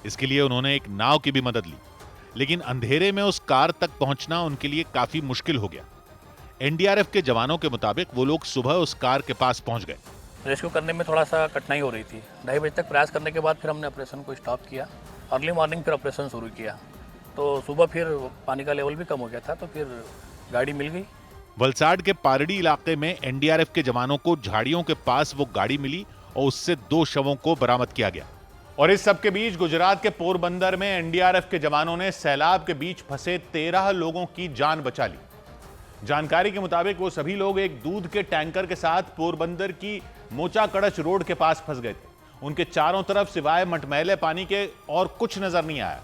Speaker 1: इसके लिए उन्होंने एक नाव की भी मदद ली, लेकिन अंधेरे में उस कार तक पहुंचना उनके लिए काफी मुश्किल हो गया। एनडीआरएफ के जवानों के मुताबिक वो लोग सुबह उस कार के पास पहुंच गए।
Speaker 9: रेस्क्यू करने में थोड़ा सा कठिनाई हो रही थी। 2:30 बजे तक प्रयास करने के बाद फिर हमने ऑपरेशन को स्टॉप किया। अर्ली मॉर्निंग फिर ऑपरेशन शुरू किया, तो सुबह फिर पानी का लेवल भी कम हो गया था, तो फिर गाड़ी मिल गई।
Speaker 1: वलसाड के पारडी इलाके में एनडीआरएफ के जवानों को झाड़ियों के पास वो गाड़ी मिली और उससे 2 शवों को बरामद किया गया।
Speaker 14: और इस सब के बीच गुजरात के पोरबंदर में एनडीआरएफ के जवानों ने सैलाब के बीच फंसे 13 लोगों की जान बचा ली। जानकारी के मुताबिक वो सभी लोग एक दूध के टैंकर के साथ पोरबंदर की मोचा कड़च रोड के पास फंस गए थे। उनके चारों तरफ सिवाय मटमैले पानी के और कुछ नजर नहीं आया,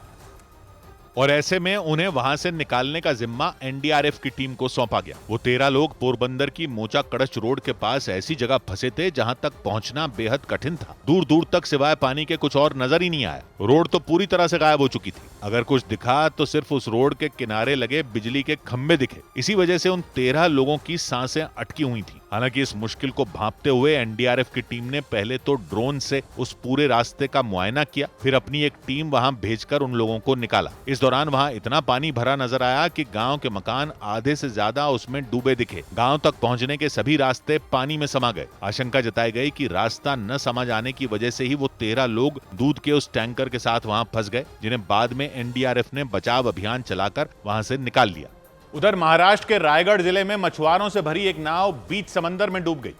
Speaker 1: और ऐसे में उन्हें वहां से निकालने का जिम्मा एनडीआरएफ की टीम को सौंपा गया। वो 13 लोग पोरबंदर की मोचा कड़च रोड के पास ऐसी जगह फंसे थे जहां तक पहुंचना बेहद कठिन था। दूर दूर तक सिवाय पानी के कुछ और नजर ही नहीं आया। रोड तो पूरी तरह से गायब हो चुकी थी। अगर कुछ दिखा तो सिर्फ उस रोड के किनारे लगे बिजली के खंभे दिखे। इसी वजह से उन 13 लोगों की सांसें अटकी हुई थी। हालांकि इस मुश्किल को भांपते हुए एनडीआरएफ की टीम ने पहले तो ड्रोन से उस पूरे रास्ते का मुआयना किया, फिर अपनी एक टीम वहां भेजकर उन लोगों को निकाला। इस दौरान वहां इतना पानी भरा नजर आया कि गांव के मकान आधे से ज्यादा उसमें डूबे दिखे। गांव तक पहुंचने के सभी रास्ते पानी में समा गए। आशंका जताई गई कि रास्ता न समझ आने की वजह से ही वो 13 लोग दूध के उस टैंकर के साथ वहां फंस गए, जिन्हें बाद में एनडीआरएफ ने बचाव अभियान चलाकर वहां से निकाल लिया।
Speaker 14: उधर महाराष्ट्र के रायगढ़ जिले में मछुआरों से भरी एक नाव बीच समंदर में डूब गई।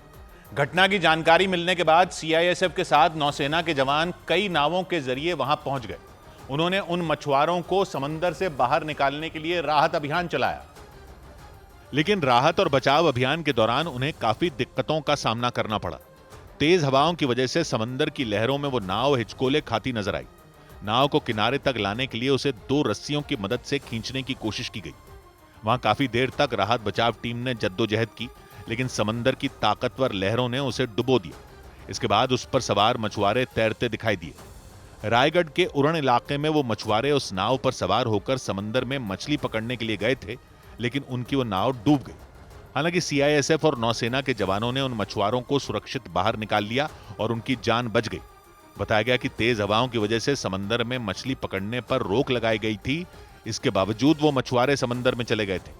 Speaker 14: घटना की जानकारी मिलने के बाद सीआईएसएफ के साथ नौसेना के जवान कई नावों के जरिए वहां पहुंच गए। उन्होंने उन मछुआरों को समंदर से बाहर निकालने के लिए राहत अभियान चलाया,
Speaker 1: लेकिन राहत और बचाव अभियान के दौरान उन्हें काफी दिक्कतों का सामना करना पड़ा। तेज हवाओं की वजह से समंदर की लहरों में वो नाव हिचकोले खाती नजर आई। नाव को किनारे तक लाने के लिए उसे 2 रस्सियों की मदद से खींचने की कोशिश की गई। वहां काफी देर तक राहत बचाव टीम ने जद्दोजहद की, लेकिन समंदर की ताकतवर लहरों ने उसे डुबो दिया। इसके बाद उस पर सवार मछुआरे तैरते दिखाई दिए। रायगढ़ के उरण इलाके में वो मछुआरे उस नाव पर सवार होकर समंदर में मछली पकड़ने के लिए गए थे, लेकिन उनकी वो नाव डूब गई। हालांकि सीआईएसएफ और नौसेना के जवानों ने उन मछुआरों को सुरक्षित बाहर निकाल लिया और उनकी जान बच गई। बताया गया कि तेज हवाओं की वजह से समंदर में मछली पकड़ने पर रोक लगाई गई थी। इसके बावजूद वो मछुआरे समंदर में चले गए थे।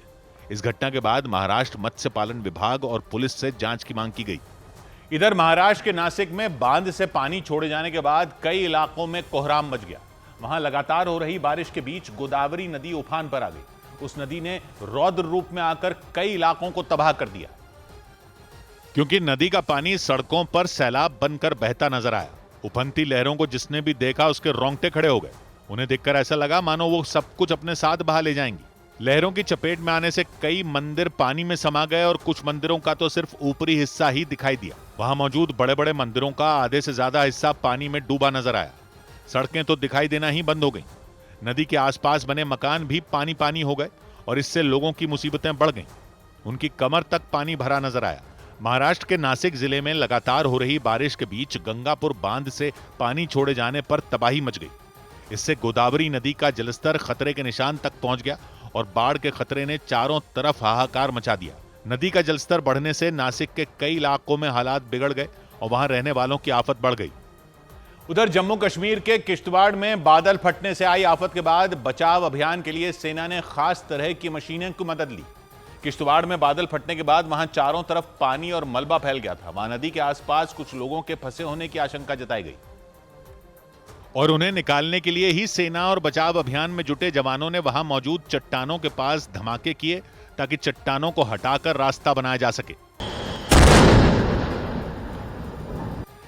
Speaker 1: इस घटना के बाद महाराष्ट्र मत्स्य पालन विभाग और पुलिस से जांच की मांग की गई।
Speaker 14: इधर महाराष्ट्र के नासिक में बांध से पानी छोड़े जाने के बाद कई इलाकों में कोहराम मच गया। वहां लगातार हो रही बारिश के बीच गोदावरी नदी उफान पर आ गई। उस नदी ने रौद्र रूप में आकर कई इलाकों को तबाह कर दिया।
Speaker 1: क्योंकि नदी का पानी सड़कों पर सैलाब बनकर बहता नजर आया। उफनती लहरों को जिसने भी देखा उसके रोंगटे खड़े हो गए। उन्हें देखकर ऐसा लगा मानो वो सब कुछ अपने साथ बहा ले जाएंगी। लहरों की चपेट में आने से कई मंदिर पानी में समा गए और कुछ मंदिरों का तो सिर्फ ऊपरी हिस्सा ही दिखाई दिया। वहां मौजूद बड़े बड़े मंदिरों का आधे से ज्यादा हिस्सा पानी में डूबा नजर आया। सड़कें तो दिखाई देना ही बंद हो गई। नदी के आसपास बने मकान भी पानी पानी हो गए और इससे लोगों की मुसीबतें बढ़ गईं। उनकी कमर तक पानी भरा नजर आया। महाराष्ट्र के नासिक जिले में लगातार हो रही बारिश के बीच गंगापुर बांध से पानी छोड़े जाने पर तबाही मच गई। इससे गोदावरी नदी का जलस्तर खतरे के निशान तक पहुंच गया और बाढ़ के खतरे ने चारों तरफ हाहाकार मचा दिया। नदी का जलस्तर बढ़ने से नासिक के कई इलाकों में हालात बिगड़ गए और वहां रहने वालों की आफत बढ़ गई।
Speaker 14: उधर जम्मू कश्मीर के किश्तवाड़ में बादल फटने से आई आफत के बाद बचाव अभियान के लिए सेना ने खास तरह की मशीनों की मदद ली। किश्तवाड़ में बादल फटने के बाद वहां चारों तरफ पानी और मलबा फैल गया था। वहां नदी के आसपास कुछ लोगों के फंसे होने की आशंका जताई गई
Speaker 1: और उन्हें निकालने के लिए ही सेना और बचाव अभियान में जुटे जवानों ने वहां मौजूद चट्टानों के पास धमाके किए ताकि चट्टानों को हटाकर रास्ता बनाया जा सके।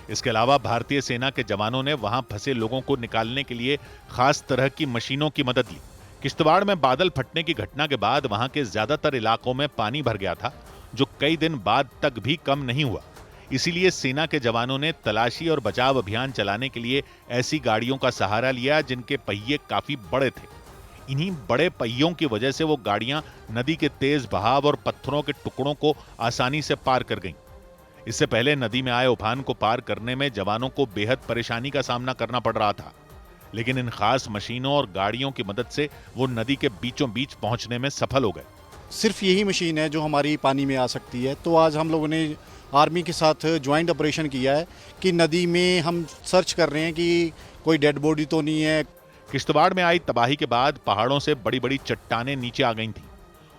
Speaker 1: इसके अलावा भारतीय सेना के जवानों ने वहां फंसे लोगों को निकालने के लिए खास तरह की मशीनों की मदद ली। किश्तवाड़ में बादल फटने की घटना के बाद वहां के ज्यादातर इलाकों में पानी भर गया था, जो कई दिन बाद तक भी कम नहीं हुआ। इसीलिए सेना के जवानों ने तलाशी और बचाव अभियान चलाने के लिए ऐसी गाड़ियों का सहारा लिया जिनके पहिए काफी बड़े थे। इन्हीं बड़े पहियों की वजह से वो गाड़ियां नदी के तेज बहाव और पत्थरों के टुकड़ों को आसानी से पार कर गईं। इससे पहले नदी में आए उफान को पार करने में जवानों को बेहद परेशानी का सामना करना पड़ रहा था, लेकिन इन खास मशीनों और गाड़ियों की मदद से वो नदी के बीचों बीच पहुंचने में सफल हो गए।
Speaker 10: सिर्फ यही मशीन है जो हमारी पानी में आ सकती है। तो आज हम लोगों ने आर्मी के साथ ज्वाइंट ऑपरेशन किया है कि नदी में हम सर्च कर रहे हैं कि कोई डेड बॉडी तो नहीं है।
Speaker 1: किश्तवाड़ में आई तबाही के बाद पहाड़ों से बड़ी बड़ी चट्टानें नीचे आ गई थीं।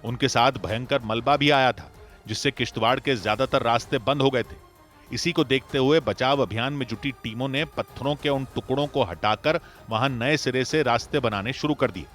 Speaker 1: उनके साथ भयंकर मलबा भी आया था, जिससे किश्तवाड़ के ज्यादातर रास्ते बंद हो गए थे। इसी को देखते हुए बचाव अभियान में जुटी टीमों ने पत्थरों के उन टुकड़ों को हटाकर वहां नए सिरे से रास्ते बनाने शुरू कर दिए।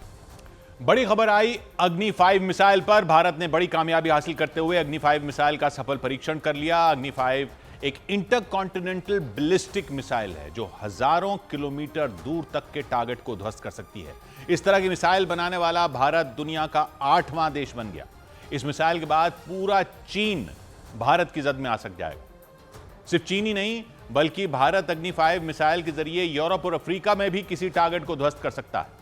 Speaker 14: बड़ी खबर आई अग्नि 5 मिसाइल पर। भारत ने बड़ी कामयाबी हासिल करते हुए अग्नि 5 मिसाइल का सफल परीक्षण कर लिया। अग्नि 5 एक इंटरकॉन्टिनेंटल बैलिस्टिक मिसाइल है जो हजारों किलोमीटर दूर तक के टारगेट को ध्वस्त कर सकती है। इस तरह की मिसाइल बनाने वाला भारत दुनिया का 8वां देश बन गया। इस मिसाइल के बाद पूरा चीन भारत की जद में आ सक जाएगा। सिर्फ चीन ही नहीं, बल्कि भारत अग्नि 5 मिसाइल के जरिए यूरोप और अफ्रीका में भी किसी टारगेट को ध्वस्त कर सकता है।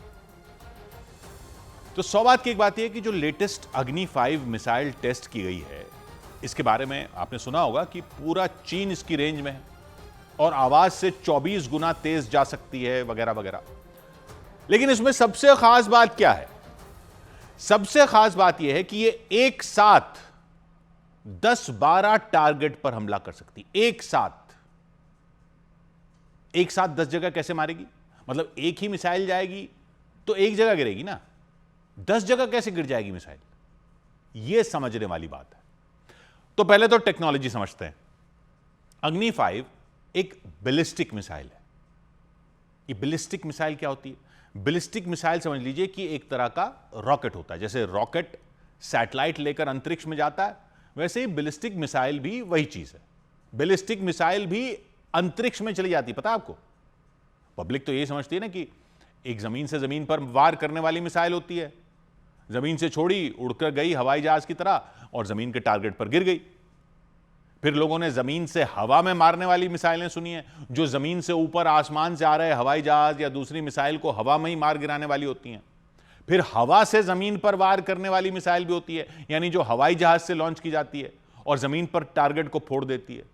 Speaker 14: तो सौभाग्य की एक बात यह कि जो लेटेस्ट अग्नि 5 मिसाइल टेस्ट की गई है, इसके बारे में आपने सुना होगा कि पूरा चीन इसकी रेंज में है और आवाज से 24 गुना तेज जा सकती है वगैरह वगैरह। लेकिन इसमें सबसे खास बात क्या है? सबसे खास बात यह है कि यह एक साथ 10-12 टारगेट पर हमला कर सकती है। एक साथ 10 जगह कैसे मारेगी? मतलब एक ही मिसाइल जाएगी तो एक जगह गिरेगी ना, 10 जगह कैसे गिर जाएगी मिसाइल? यह समझने वाली बात है। तो पहले तो टेक्नोलॉजी समझते हैं। अग्नि 5 एक बैलिस्टिक मिसाइल है। ये बैलिस्टिक मिसाइल क्या होती है? बैलिस्टिक मिसाइल समझ लीजिए कि एक तरह का रॉकेट होता है। जैसे रॉकेट सैटेलाइट लेकर अंतरिक्ष में जाता है, वैसे ही बैलिस्टिक मिसाइल भी वही चीज है। बैलिस्टिक मिसाइल भी अंतरिक्ष में चली जाती है। पता है आपको? पब्लिक तो यही समझती है ना कि एक जमीन से जमीन पर वार करने वाली मिसाइल होती है, जमीन से छोड़ी, उड़कर गई हवाई जहाज की तरह और जमीन के टारगेट पर गिर गई। फिर लोगों ने जमीन से हवा में मारने वाली मिसाइलें सुनी है, जो जमीन से ऊपर आसमान से आ रहे हवाई जहाज या दूसरी मिसाइल को हवा में ही मार गिराने वाली होती हैं। फिर हवा से जमीन पर वार करने वाली मिसाइल भी होती है, यानी जो हवाई जहाज से लॉन्च की जाती है और जमीन पर टारगेट को फोड़ देती है,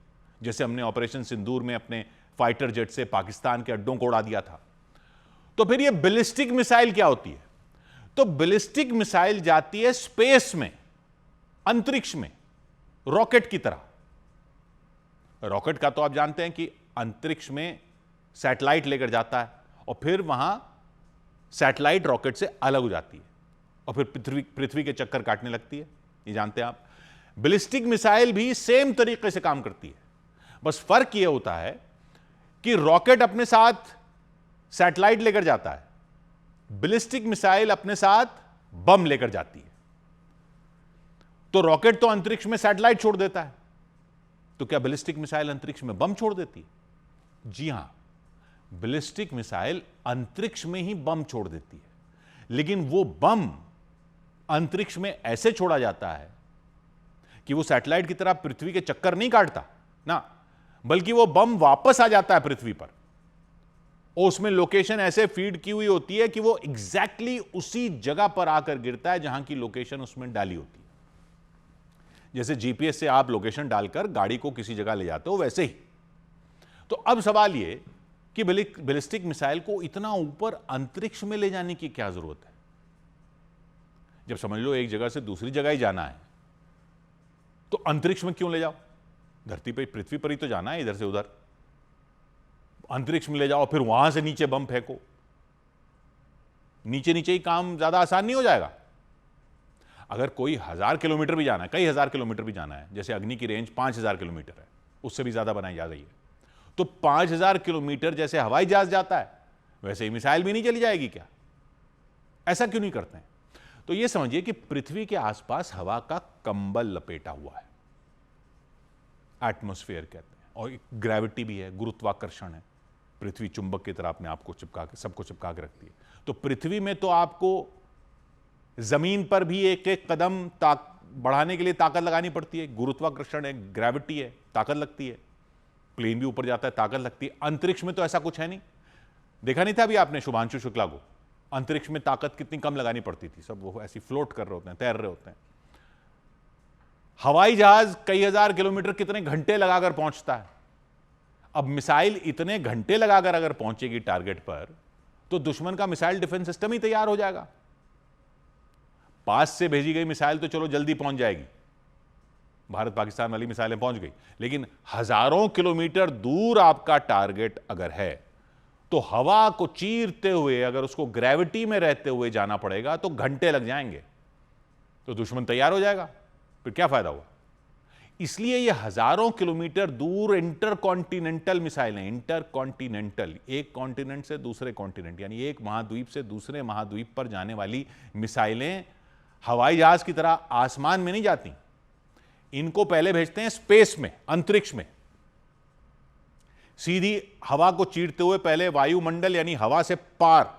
Speaker 14: जैसे हमने ऑपरेशन सिंदूर में अपने फाइटर जेट से पाकिस्तान के अड्डों को उड़ा दिया था। तो फिर यह बैलिस्टिक मिसाइल क्या होती है? तो बैलिस्टिक मिसाइल जाती है स्पेस में, अंतरिक्ष में, रॉकेट की तरह। रॉकेट का तो आप जानते हैं कि अंतरिक्ष में सैटेलाइट लेकर जाता है और फिर वहां सैटेलाइट रॉकेट से अलग हो जाती है और फिर पृथ्वी के चक्कर काटने लगती है। ये जानते हैं आप। बैलिस्टिक मिसाइल भी सेम तरीके से काम करती है, बस फर्क यह होता है कि रॉकेट अपने साथ सैटेलाइट लेकर जाता है, बैलिस्टिक मिसाइल अपने साथ बम लेकर जाती है। तो रॉकेट तो अंतरिक्ष में सैटेलाइट छोड़ देता है, तो क्या बैलिस्टिक मिसाइल अंतरिक्ष में बम छोड़ देती है? जी हां, बैलिस्टिक मिसाइल अंतरिक्ष में ही बम छोड़ देती है, लेकिन वो बम अंतरिक्ष में ऐसे छोड़ा जाता है कि वो सैटेलाइट की तरह पृथ्वी के चक्कर नहीं काटता ना, बल्कि वो बम वापस आ जाता है पृथ्वी पर और उसमें लोकेशन ऐसे फीड की हुई होती है कि वो एग्जैक्टली उसी जगह पर आकर गिरता है जहां की लोकेशन उसमें डाली होती है। जैसे जीपीएस से आप लोकेशन डालकर गाड़ी को किसी जगह ले जाते हो, वैसे ही। तो अब सवाल यह कि बैलिस्टिक मिसाइल को इतना ऊपर अंतरिक्ष में ले जाने की क्या जरूरत है? जब समझ लो एक जगह से दूसरी जगह ही जाना है, तो अंतरिक्ष में क्यों ले जाओ? धरती पे, पृथ्वी पर ही तो जाना है, इधर से उधर। अंतरिक्ष में ले जाओ, फिर वहां से नीचे बम फेंको। नीचे नीचे ही काम ज्यादा आसान नहीं हो जाएगा? अगर कोई 1000 किलोमीटर भी जाना है, कई हजार किलोमीटर भी जाना है, जैसे अग्नि की रेंज 5000 किलोमीटर है, उससे भी ज्यादा बनाई जा रही है, तो 5000 किलोमीटर जैसे हवाई जहाज जाता है, वैसे ही मिसाइल भी नहीं चली जाएगी क्या? ऐसा क्यों नहीं करते हैं? तो यह समझिए कि पृथ्वी के आसपास हवा का कंबल लपेटा हुआ है, एटमॉस्फेयर कहते हैं, और ग्रेविटी भी है, गुरुत्वाकर्षण है। पृथ्वी चुंबक की तरह अपने आपको चिपका के, सबको चिपका के रखती है। तो पृथ्वी में तो आपको जमीन पर भी एक एक कदम बढ़ाने के लिए ताकत लगानी पड़ती है। गुरुत्वाकर्षण है, ग्रेविटी है, ताकत लगती है। प्लेन भी ऊपर जाता है, ताकत लगती है। अंतरिक्ष में तो ऐसा कुछ है नहीं। देखा नहीं था अभी आपने शुभांशु शुक्ला को? अंतरिक्ष में ताकत कितनी कम लगानी पड़ती थी, सब वो ऐसी फ्लोट कर रहे होते हैं, तैर रहे होते हैं। हवाई जहाज कई हजार किलोमीटर कितने घंटे लगाकर पहुंचता है। अब मिसाइल इतने घंटे लगाकर अगर पहुंचेगी टारगेट पर तो दुश्मन का मिसाइल डिफेंस सिस्टम ही तैयार हो जाएगा। पास से भेजी गई मिसाइल तो चलो जल्दी पहुंच जाएगी, भारत पाकिस्तान वाली मिसाइलें पहुंच गई, लेकिन हजारों किलोमीटर दूर आपका टारगेट अगर है तो हवा को चीरते हुए अगर उसको ग्रेविटी में रहते हुए जाना पड़ेगा तो घंटे लग जाएंगे, तो दुश्मन तैयार हो जाएगा, फिर क्या फायदा हुआ। इसलिए ये हजारों किलोमीटर दूर इंटरकॉन्टिनेंटल मिसाइलें, इंटरकॉन्टिनेंटल, एक कॉन्टिनेंट से दूसरे कॉन्टिनेंट यानी एक महाद्वीप से दूसरे महाद्वीप पर जाने वाली मिसाइलें हवाई जहाज की तरह आसमान में नहीं जाती, इनको पहले भेजते हैं स्पेस में, अंतरिक्ष में, सीधी हवा को चीरते हुए पहले वायुमंडल यानी हवा से पार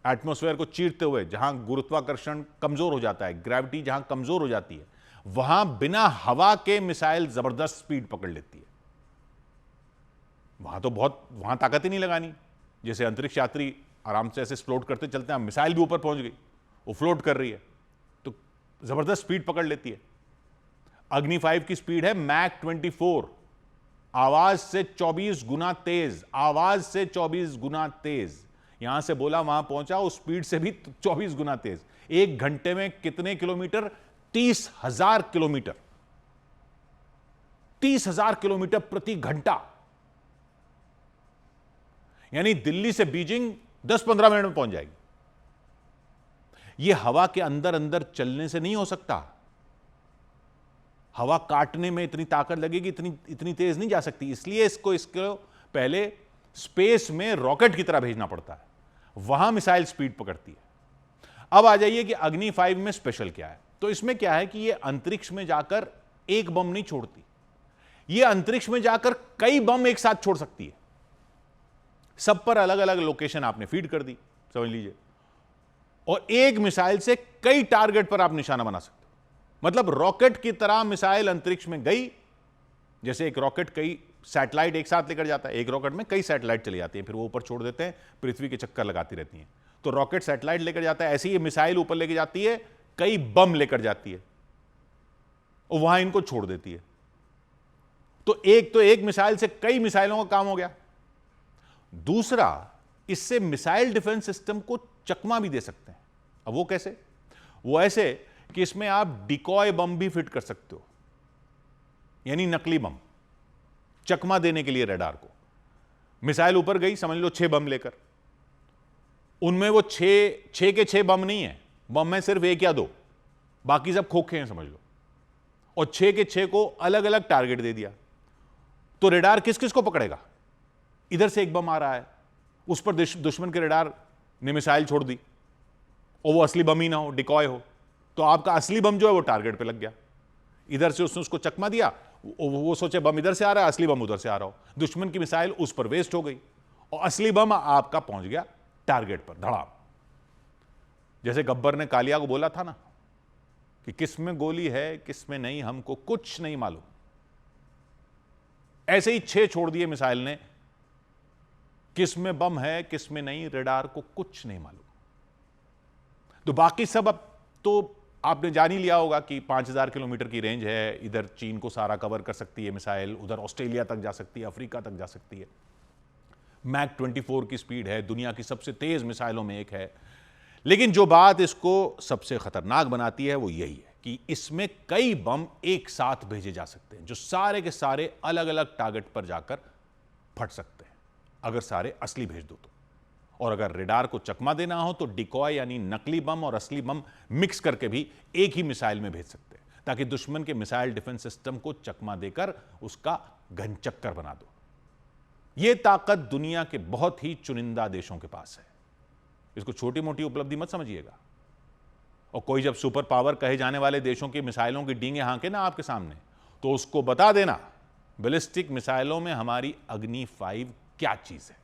Speaker 14: एटमॉस्फेयर को चीरते हुए, जहां गुरुत्वाकर्षण कमजोर हो जाता है, ग्रेविटी जहां कमजोर हो जाती है, वहां बिना हवा के मिसाइल जबरदस्त स्पीड पकड़ लेती है। वहां ताकत ही नहीं लगानी, जैसे अंतरिक्ष यात्री आराम से ऐसे फ्लोट करते चलते हैं, मिसाइल भी ऊपर पहुंच गई, वो फ्लोट कर रही है तो जबरदस्त स्पीड पकड़ लेती है। अग्नि 5 की स्पीड है मैक 24, आवाज से 24 गुना तेज, आवाज से 24 गुना तेज, यहां से बोला वहां पहुंचा, उस स्पीड से भी 24 गुना तेज। एक घंटे में कितने किलोमीटर? 30,000 किलोमीटर, 30,000 किलोमीटर प्रति घंटा, यानी दिल्ली से बीजिंग 10-15 मिनट में पहुंच जाएगी। यह हवा के अंदर अंदर चलने से नहीं हो सकता, हवा काटने में इतनी ताकत लगेगी, इतनी तेज नहीं जा सकती, इसलिए इसको पहले स्पेस में रॉकेट की तरह भेजना पड़ता है, वहां मिसाइल स्पीड पकड़ती है। अब आ जाइए कि अग्नि 5 में स्पेशल क्या है। तो इसमें क्या है कि यह अंतरिक्ष में जाकर एक बम नहीं छोड़ती, यह अंतरिक्ष में जाकर कई बम एक साथ छोड़ सकती है। सब पर अलग अलग लोकेशन आपने फीड कर दी, समझ लीजिए, और एक मिसाइल से कई टारगेट पर आप निशाना बना सकते हो। मतलब रॉकेट की तरह मिसाइल अंतरिक्ष में गई, जैसे एक रॉकेट कई सैटेलाइट एक साथ लेकर जाता है, एक रॉकेट में कई सैटेलाइट चली जाती हैं, फिर वो ऊपर छोड़ देते हैं, पृथ्वी के चक्कर लगाती रहती हैं, तो रॉकेट सैटेलाइट लेकर जाता है, ऐसे ही मिसाइल ऊपर लेकर जाती है, कई बम लेकर जाती है और वहां इनको छोड़ देती है। तो एक मिसाइल से कई मिसाइलों का काम हो गया। दूसरा, इससे मिसाइल डिफेंस सिस्टम को चकमा भी दे सकते हैं। अब वो कैसे? वो ऐसे कि इसमें आप डिकॉय बम भी फिट कर सकते हो, यानी नकली बम, चकमा देने के लिए रडार को। मिसाइल ऊपर गई, समझ लो 6 बम लेकर, उनमें वो 6 के 6 बम नहीं है, बम में सिर्फ 1 या 2, बाकी सब खोखे हैं समझ लो, और 6 के 6 को अलग अलग टारगेट दे दिया, तो रडार किस किस को पकड़ेगा? इधर से एक बम आ रहा है, उस पर दुश्मन के रडार ने मिसाइल छोड़ दी, और वो असली बम ही ना हो, डिकॉय हो, तो आपका असली बम जो है वो टारगेट पे लग गया। इधर से उसने उसको चकमा दिया, वो सोचे बम इधर से आ रहा है, असली बम उधर से आ रहा हो, दुश्मन की मिसाइल उस पर वेस्ट हो गई और असली बम आपका पहुंच गया टारगेट पर धड़ाम। जैसे गब्बर ने कालिया को बोला था ना कि किस में गोली है किस में नहीं, हमको कुछ नहीं मालूम, ऐसे ही 6 छोड़ दिए मिसाइल ने, किस में बम है किस में नहीं, रडार को कुछ नहीं मालूम। तो बाकी सब अब तो आपने जान ही लिया होगा कि 5000 किलोमीटर की रेंज है, इधर चीन को सारा कवर कर सकती है मिसाइल, उधर ऑस्ट्रेलिया तक जा सकती है, अफ्रीका तक जा सकती है। मैक 24 की स्पीड है, दुनिया की सबसे तेज मिसाइलों में एक है। लेकिन जो बात इसको सबसे खतरनाक बनाती है वो यही है कि इसमें कई बम एक साथ भेजे जा सकते हैं, जो सारे के सारे अलग अलग टारगेट पर जाकर फट सकते हैं, अगर सारे असली भेज दो तो। और अगर रडार को चकमा देना हो तो डिकॉय यानी नकली बम और असली बम मिक्स करके भी एक ही मिसाइल में भेज सकते हैं, ताकि दुश्मन के मिसाइल डिफेंस सिस्टम को चकमा देकर उसका घनचक्कर बना दो। यह ताकत दुनिया के बहुत ही चुनिंदा देशों के पास है, इसको छोटी मोटी उपलब्धि मत समझिएगा। और कोई जब सुपर पावर कहे जाने वाले देशों की मिसाइलों की डींगे हांके ना आपके सामने, तो उसको बता देना बैलिस्टिक मिसाइलों में हमारी अग्नि 5 क्या चीज है।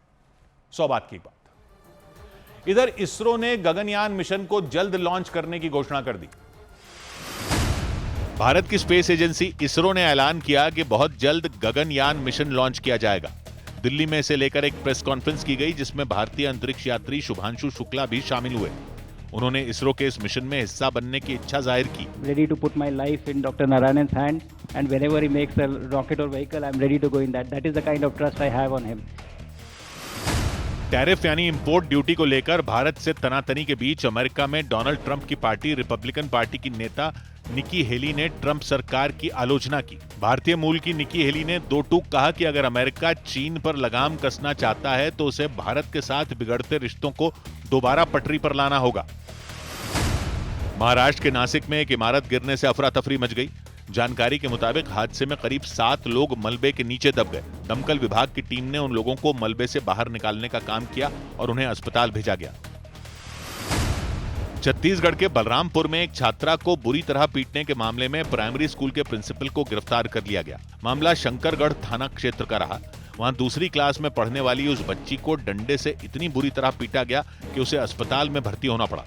Speaker 14: 100 बात की बात। इधर इसरो ने गगनयान मिशन को जल्द लॉन्च करने की घोषणा कर दी।
Speaker 1: भारत की स्पेस एजेंसी इसरो ने ऐलान किया कि बहुत जल्द गगनयान मिशन लॉन्च किया जाएगा। दिल्ली में इसे लेकर एक प्रेस कॉन्फ्रेंस की गई, जिसमें भारतीय अंतरिक्ष यात्री शुभांशु शुक्ला भी शामिल हुए। उन्होंने इसरो के इस मिशन में हिस्सा बनने की इच्छा जाहिर की।
Speaker 11: Ready to put my life in Dr. Narayan's hand, and whenever he makes a rocket or vehicle, I'm ready to go in that. That is the kind of trust I have on him.
Speaker 1: Tariff यानी import duty को लेकर भारत से तनातनी के बीच America में Donald Trump की party Republican party की नेता निकी हेली ने ट्रंप सरकार की आलोचना की। भारतीय मूल की निकी हेली ने दो टूक कहा कि अगर अमेरिका चीन पर लगाम कसना चाहता है तो उसे भारत के साथ बिगड़ते रिश्तों को दोबारा पटरी पर लाना होगा। महाराष्ट्र के नासिक में एक इमारत गिरने से अफरा तफरी मच गई। जानकारी के मुताबिक हादसे में करीब 7 लोग मलबे के नीचे दब गए। दमकल विभाग की टीम ने उन लोगों को मलबे से बाहर निकालने का काम किया और उन्हें अस्पताल भेजा गया। छत्तीसगढ़ के बलरामपुर में एक छात्रा को बुरी तरह पीटने के मामले में प्राइमरी स्कूल के प्रिंसिपल को गिरफ्तार कर लिया गया। मामला शंकरगढ़ थाना क्षेत्र का रहा। वहां दूसरी क्लास में पढ़ने वाली उस बच्ची को डंडे से इतनी बुरी तरह पीटा गया कि उसे अस्पताल में भर्ती होना पड़ा।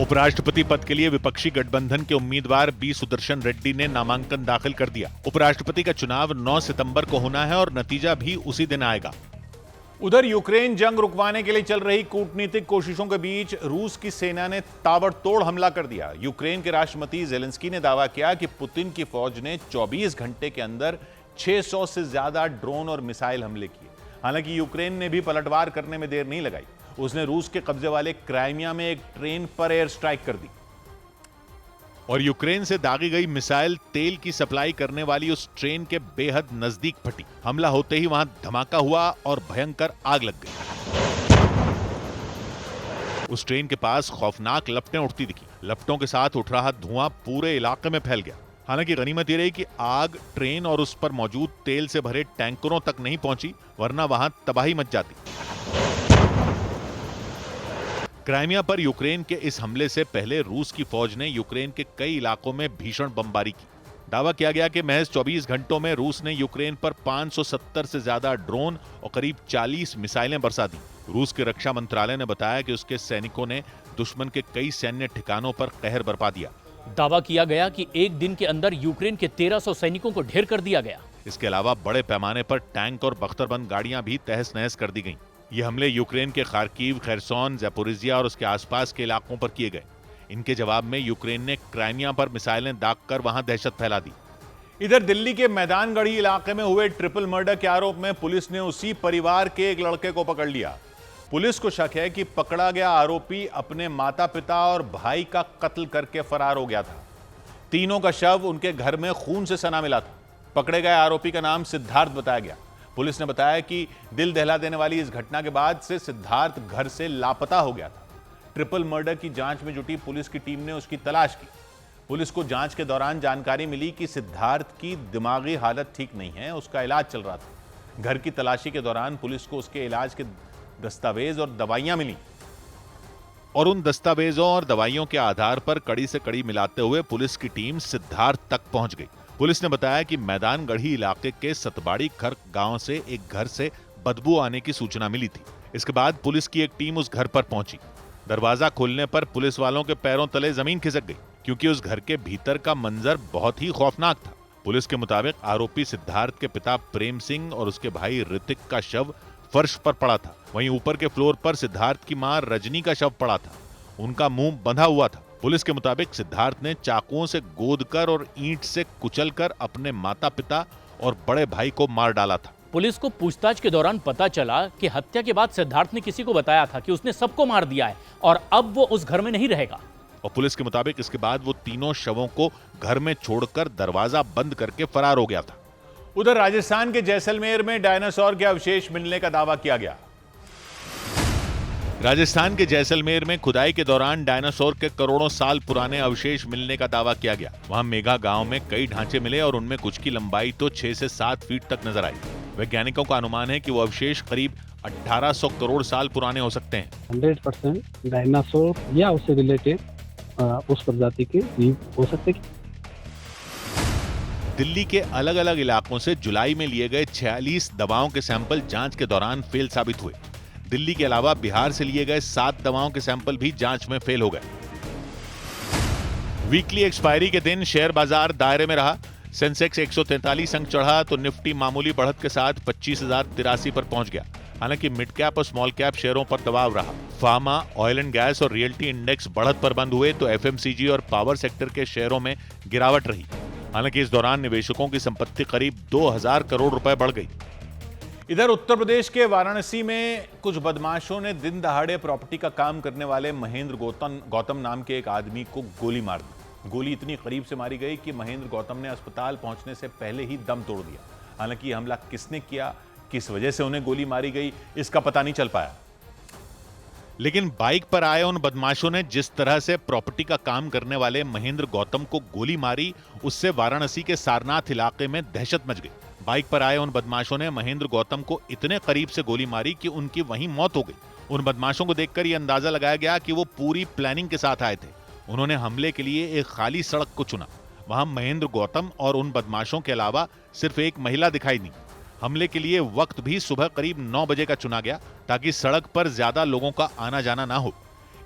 Speaker 1: उपराष्ट्रपति पद के लिए विपक्षी गठबंधन के उम्मीदवार बी सुदर्शन रेड्डी ने नामांकन दाखिल कर दिया। उपराष्ट्रपति का चुनाव 9 सितंबर को होना है और नतीजा भी उसी दिन आएगा।
Speaker 14: उधर यूक्रेन जंग रुकवाने के लिए चल रही कूटनीतिक कोशिशों के बीच रूस की सेना ने ताबड़तोड़ हमला कर दिया। यूक्रेन के राष्ट्रपति जेलेंस्की ने दावा किया कि पुतिन की फौज ने 24 घंटे के अंदर 600 से ज्यादा ड्रोन और मिसाइल हमले किए। हालांकि यूक्रेन ने भी पलटवार करने में देर नहीं लगाई। उसने रूस के कब्जे वाले क्राइमिया में एक ट्रेन पर एयर स्ट्राइक कर दी और यूक्रेन से दागी गई मिसाइल तेल की सप्लाई करने वाली उस ट्रेन के बेहद नजदीक फटी। हमला होते ही वहां धमाका हुआ और भयंकर आग लग गई। उस ट्रेन के पास खौफनाक लपटें उठती दिखी। लपटों के साथ उठ रहा धुआं पूरे इलाके में फैल गया। हालांकि गनीमत ये रही कि आग ट्रेन और उस पर मौजूद तेल से भरे टैंकरों तक नहीं पहुंची, वरना वहां तबाही मच जाती। क्राइमिया पर यूक्रेन के इस हमले से पहले रूस की फौज ने यूक्रेन के कई इलाकों में भीषण बमबारी की। दावा किया गया कि महज 24 घंटों में रूस ने यूक्रेन पर 570 से ज्यादा ड्रोन और करीब 40 मिसाइलें बरसा दी। रूस के रक्षा मंत्रालय ने बताया कि उसके सैनिकों ने दुश्मन के कई सैन्य ठिकानों पर कहर बरपा दिया।
Speaker 12: दावा किया गया कि एक दिन के अंदर यूक्रेन के 1300 सैनिकों को ढेर कर दिया गया।
Speaker 1: इसके अलावा बड़े पैमाने पर टैंक और बख्तरबंद गाड़ियां भी तहस नहस कर दी गईं। ये हमले यूक्रेन के खार्किव, खैरसोन, ज़ैपोरिजिया और उसके आसपास के इलाकों पर किए गए। इनके जवाब में यूक्रेन ने क्राइमिया पर मिसाइलें दागकर वहां दहशत फैला दी।
Speaker 14: इधर दिल्ली के मैदानगढ़ी इलाके में हुए ट्रिपल मर्डर के आरोप में पुलिस ने उसी परिवार के एक लड़के को पकड़ लिया। पुलिस को शक है कि पकड़ा गया आरोपी अपने माता पिता और भाई का कत्ल करके फरार हो गया था। तीनों का शव उनके घर में खून से सना मिला था। पकड़े गए आरोपी का नाम सिद्धार्थ बताया गया। पुलिस ने बताया कि दिल दहला देने वाली इस घटना के बाद से सिद्धार्थ घर से लापता हो गया था। ट्रिपल मर्डर की जांच में जुटी पुलिस की टीम ने उसकी तलाश की। पुलिस को जांच के दौरान जानकारी मिली कि सिद्धार्थ की दिमागी हालत ठीक नहीं है, उसका इलाज चल रहा था। घर की तलाशी के दौरान पुलिस को उसके इलाज के दस्तावेज और दवाइयां मिली
Speaker 1: और उन दस्तावेजों और दवाइयों के आधार पर कड़ी से कड़ी मिलाते हुए पुलिस की टीम सिद्धार्थ तक पहुंच गई। पुलिस ने बताया कि मैदानगढ़ी इलाके के सतबाड़ी खर्क गांव से एक घर से बदबू आने की सूचना मिली थी। इसके बाद पुलिस की एक टीम उस घर पर पहुंची। दरवाजा खोलने पर पुलिस वालों के पैरों तले जमीन खिसक गई, क्योंकि उस घर के भीतर का मंजर बहुत ही खौफनाक था। पुलिस के मुताबिक आरोपी सिद्धार्थ के पिता प्रेम सिंह और उसके भाई ऋतिक का शव फर्श पर पड़ा था। वहीं ऊपर के फ्लोर पर सिद्धार्थ की मां रजनी का शव पड़ा था। उनका मुंह बंधा हुआ था। पुलिस के मुताबिक सिद्धार्थ ने चाकुओं से गोदकर और ईंट से कुचलकर अपने माता पिता और बड़े भाई को मार डाला था।
Speaker 12: पुलिस को पूछताछ के दौरान पता चला कि हत्या के बाद सिद्धार्थ ने किसी को बताया था कि उसने सबको मार दिया है और अब वो उस घर में नहीं रहेगा।
Speaker 1: और पुलिस के मुताबिक इसके बाद वो तीनों शवों को घर में छोड़कर दरवाजा बंद करके फरार हो गया था।
Speaker 14: उधर राजस्थान के जैसलमेर में डायनासोर के अवशेष मिलने का दावा किया गया।
Speaker 1: राजस्थान के जैसलमेर में खुदाई के दौरान डायनासोर के करोड़ों साल पुराने अवशेष मिलने का दावा किया गया। वहां मेघा गांव में कई ढांचे मिले और उनमें कुछ की लंबाई तो 6 से 7 फीट तक नजर आई। वैज्ञानिकों का अनुमान है कि वो अवशेष करीब 1800 करोड़ साल पुराने हो सकते हैं।
Speaker 13: 100% डायनासोर या उससे रिलेटेड उस प्रजाति के जीव हो सकते हैं।
Speaker 1: दिल्ली के अलग अलग इलाकों से जुलाई में लिए गए 46 दवाओं के सैंपल जांच के दौरान फेल साबित हुए। दिल्ली के अलावा बिहार से लिए गए 7 दवाओं के सैंपल भी जांच में फेल हो गए। वीकली एक्सपायरी के दिन शेयर बाजार दायरे में रहा। सेंसेक्स 143 अंक चढ़ा तो निफ्टी मामूली बढ़त के साथ 25,083 पर पहुंच गया। हालांकि मिड कैप और स्मॉल कैप शेयरों पर दबाव रहा। फार्मा, ऑयल एंड गैस और रियल्टी इंडेक्स बढ़त पर बंद हुए तो एफएमसीजी और पावर सेक्टर के शेयरों में गिरावट रही। हालांकि इस दौरान निवेशकों की संपत्ति करीब 2000 करोड़ रुपए बढ़ गई।
Speaker 14: इधर उत्तर प्रदेश के वाराणसी में कुछ बदमाशों ने दिन दहाड़े प्रॉपर्टी का काम करने वाले महेंद्र गौतम नाम के एक आदमी को गोली मार दी। गोली इतनी करीब से मारी गई कि महेंद्र गौतम ने अस्पताल पहुंचने से पहले ही दम तोड़ दिया। हालांकि यह हमला किसने किया, किस वजह से उन्हें गोली मारी गई, इसका पता नहीं चल पाया।
Speaker 1: लेकिन बाइक पर आए उन बदमाशों ने जिस तरह से प्रॉपर्टी का काम करने वाले महेंद्र गौतम को गोली मारी, उससे वाराणसी के सारनाथ इलाके में दहशत मच गई। बाइक पर आए उन बदमाशों ने महेंद्र गौतम को इतने करीब से गोली मारी कि उनकी वहीं मौत हो गई। उन बदमाशों को देखकर यह अंदाजा लगाया गया कि वो पूरी प्लानिंग के साथ आए थे। उन्होंने हमले के लिए एक खाली सड़क को चुना। वहां महेंद्र गौतम और उन बदमाशों के अलावा सिर्फ एक महिला दिखाई दी। हमले के लिए वक्त भी सुबह करीब 9 बजे का चुना गया ताकि सड़क पर ज्यादा लोगों का आना जाना ना हो।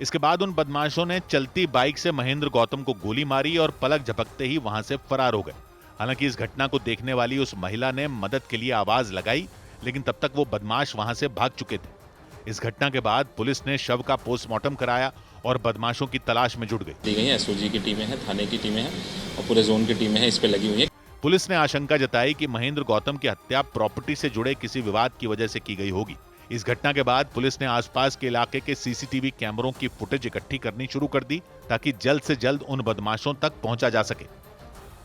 Speaker 1: इसके बाद उन बदमाशों ने चलती बाइक से महेंद्र गौतम को गोली मारी और पलक झपकते ही वहां से फरार हो गए। हालांकि इस घटना को देखने वाली उस महिला ने मदद के लिए आवाज लगाई, लेकिन तब तक वो बदमाश वहां से भाग चुके थे। इस घटना के बाद पुलिस ने शव का पोस्टमार्टम कराया और बदमाशों की तलाश में जुट गई।
Speaker 4: एसओजी की टीमें हैं, थाने की टीमें हैं और पूरे जोन की टीमें हैं, इस पे लगी हुई है।
Speaker 1: पुलिस ने आशंका जताई कि महेंद्र गौतम की हत्या प्रॉपर्टी से जुड़े किसी विवाद की वजह से की गई होगी। इस घटना के बाद पुलिस ने आसपास के इलाके के सीसीटीवी कैमरों की फुटेज इकट्ठी करनी शुरू कर दी ताकि जल्द से जल्द उन बदमाशों तक पहुंचा जा सके।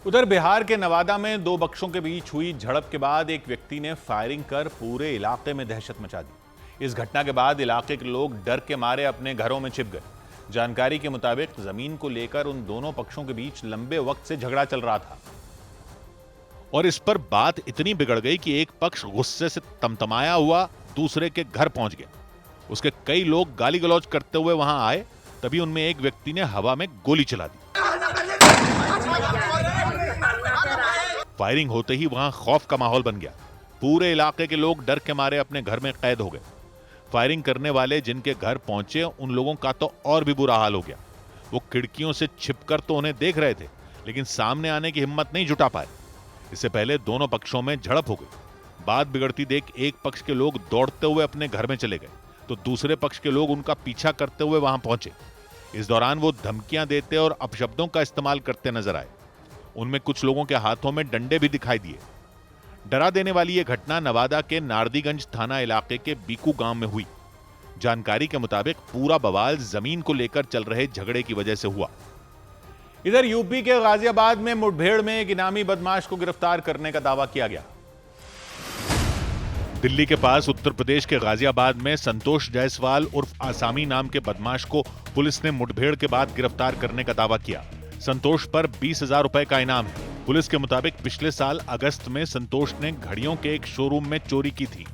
Speaker 14: उधर बिहार के नवादा में दो बख्शों के बीच हुई झड़प के बाद एक व्यक्ति ने फायरिंग कर पूरे इलाके में दहशत मचा दी। इस घटना के बाद इलाके के लोग डर के मारे अपने घरों में छिप गए। जानकारी के मुताबिक जमीन को लेकर उन दोनों पक्षों के बीच लंबे वक्त से झगड़ा चल रहा था और इस पर बात इतनी बिगड़ गई कि एक पक्ष गुस्से से तमतमाया हुआ दूसरे के घर पहुंच गया। उसके कई लोग गाली गलौज करते हुए वहां आए, तभी उनमें एक व्यक्ति ने हवा में गोली चला दी। फायरिंग होते ही वहां खौफ का माहौल बन गया। पूरे इलाके के लोग डर के मारे अपने घर में कैद हो गए। फायरिंग करने वाले जिनके घर पहुंचे उन लोगों का तो और भी बुरा हाल हो गया। वो खिड़कियों से छिपकर तो उन्हें देख रहे थे, लेकिन सामने आने की हिम्मत नहीं जुटा पाए। इससे पहले दोनों पक्षों में झड़प हो गई। बात बिगड़ती देख एक पक्ष के लोग दौड़ते हुए अपने घर में चले गए तो दूसरे पक्ष के लोग उनका पीछा करते हुए वहां पहुंचे। इस दौरान वो धमकियां देते और अपशब्दों का इस्तेमाल करते नजर आए। उनमें कुछ लोगों के हाथों में डंडे भी दिखाई दिए। डरा देने वाली यह घटना नवादा के नारदीगंज थाना इलाके के बीकू गांव में हुई। जानकारी के मुताबिक पूरा बवाल जमीन को लेकर चल रहे झगड़े की वजह से हुआ। इधर यूपी के गाजियाबाद में मुठभेड़ में एक इनामी बदमाश को गिरफ्तार करने का दावा किया गया।
Speaker 1: दिल्ली के पास उत्तर प्रदेश के गाजियाबाद में संतोष जायसवाल उर्फ आसामी नाम के बदमाश को पुलिस ने मुठभेड़ के बाद गिरफ्तार करने का दावा किया। संतोष पर 20,000 रुपए का इनाम है। पुलिस के मुताबिक पिछले साल अगस्त में संतोष ने घड़ियों के एक शोरूम में चोरी की थी।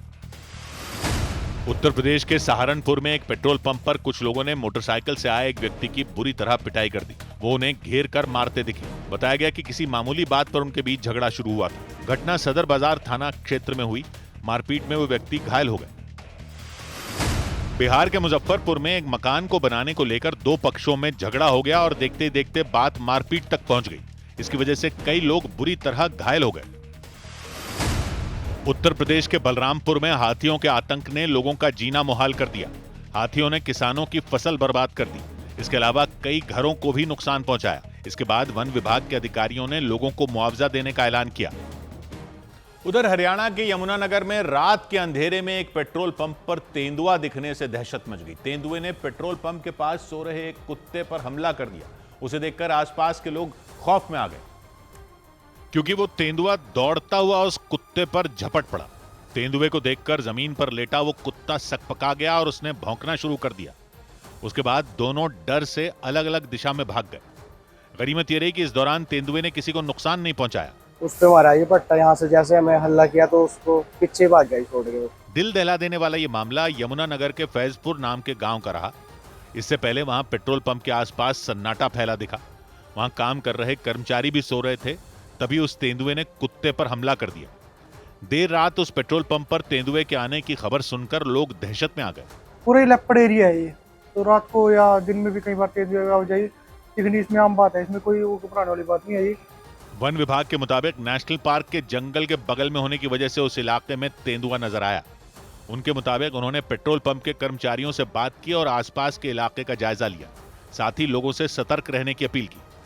Speaker 1: उत्तर प्रदेश के सहारनपुर में एक पेट्रोल पंप पर कुछ लोगों ने मोटरसाइकिल से आए एक व्यक्ति की बुरी तरह पिटाई कर दी। वो उन्हें घेर कर मारते दिखे। बताया गया कि किसी मामूली बात पर उनके बीच झगड़ा शुरू हुआ था। घटना सदर बाजार थाना क्षेत्र में हुई। मारपीट में वो व्यक्ति घायल हो गए। बिहार के मुजफ्फरपुर में एक मकान को बनाने को लेकर दो पक्षों में झगड़ा हो गया और देखते देखते बात मारपीट तक पहुंच गई। इसकी वजह से कई लोग बुरी तरह घायल हो गए। उत्तर प्रदेश के बलरामपुर में हाथियों के आतंक ने लोगों का जीना मुहाल कर दिया। हाथियों ने किसानों की फसल बर्बाद कर दी। इसके अलावा कई घरों को भी नुकसान पहुंचाया। इसके बाद वन विभाग के अधिकारियों ने लोगों को मुआवजा देने का ऐलान किया।
Speaker 14: उधर हरियाणा के यमुनानगर में रात के अंधेरे में एक पेट्रोल पंप पर तेंदुआ दिखने से दहशत मच गई। तेंदुए ने पेट्रोल पंप के पास सो रहे एक कुत्ते पर हमला कर दिया। उसे देखकर आसपास के लोग खौफ में आ गए
Speaker 1: क्योंकि वो तेंदुआ दौड़ता हुआ उस कुत्ते पर झपट पड़ा। तेंदुए को देखकर जमीन पर लेटा वो कुत्ता सकपका गया और उसने भौंकना शुरू कर दिया। उसके बाद दोनों डर से अलग अलग दिशा में भाग गए। गनीमत ये रही कि इस दौरान तेंदुए ने किसी को नुकसान नहीं पहुंचाया।
Speaker 3: उस पे मारा ये पट्टा, यहाँ से जैसे हमें हल्ला किया तो उसको पीछे भाग गया छोड़ के।
Speaker 1: दिल दहला देने वाला ये मामला यमुनानगर के फैजपुर नाम के गांव का रहा। इससे पहले वहां पेट्रोल पंप के आसपास सन्नाटा फैला दिखा। वहां काम कर रहे कर्मचारी भी सो रहे थे, तभी उस तेंदुए ने कुत्ते पर हमला कर दिया। देर रात उस पेट्रोल पंप पर तेंदुए के आने की खबर सुनकर लोग दहशत में आ गए।
Speaker 3: पूरे लेपर्ड एरिया है ये, तो रात को या दिन में भी कई बार तेंदुए आ जाए, लेकिन इसमें आम बात है, इसमें कोई घबराने वाली बात नहीं है। ये
Speaker 1: वन विभाग के मुताबिक नेशनल पार्क के जंगल के बगल में होने की वजह से उस इलाके में तेंदुआ नजर आया। उनके मुताबिक उन्होंने पेट्रोल पंप के कर्मचारियों से बात की और आसपास के इलाके का जायजा लिया। साथ ही लोगों से सतर्क रहने की अपील की।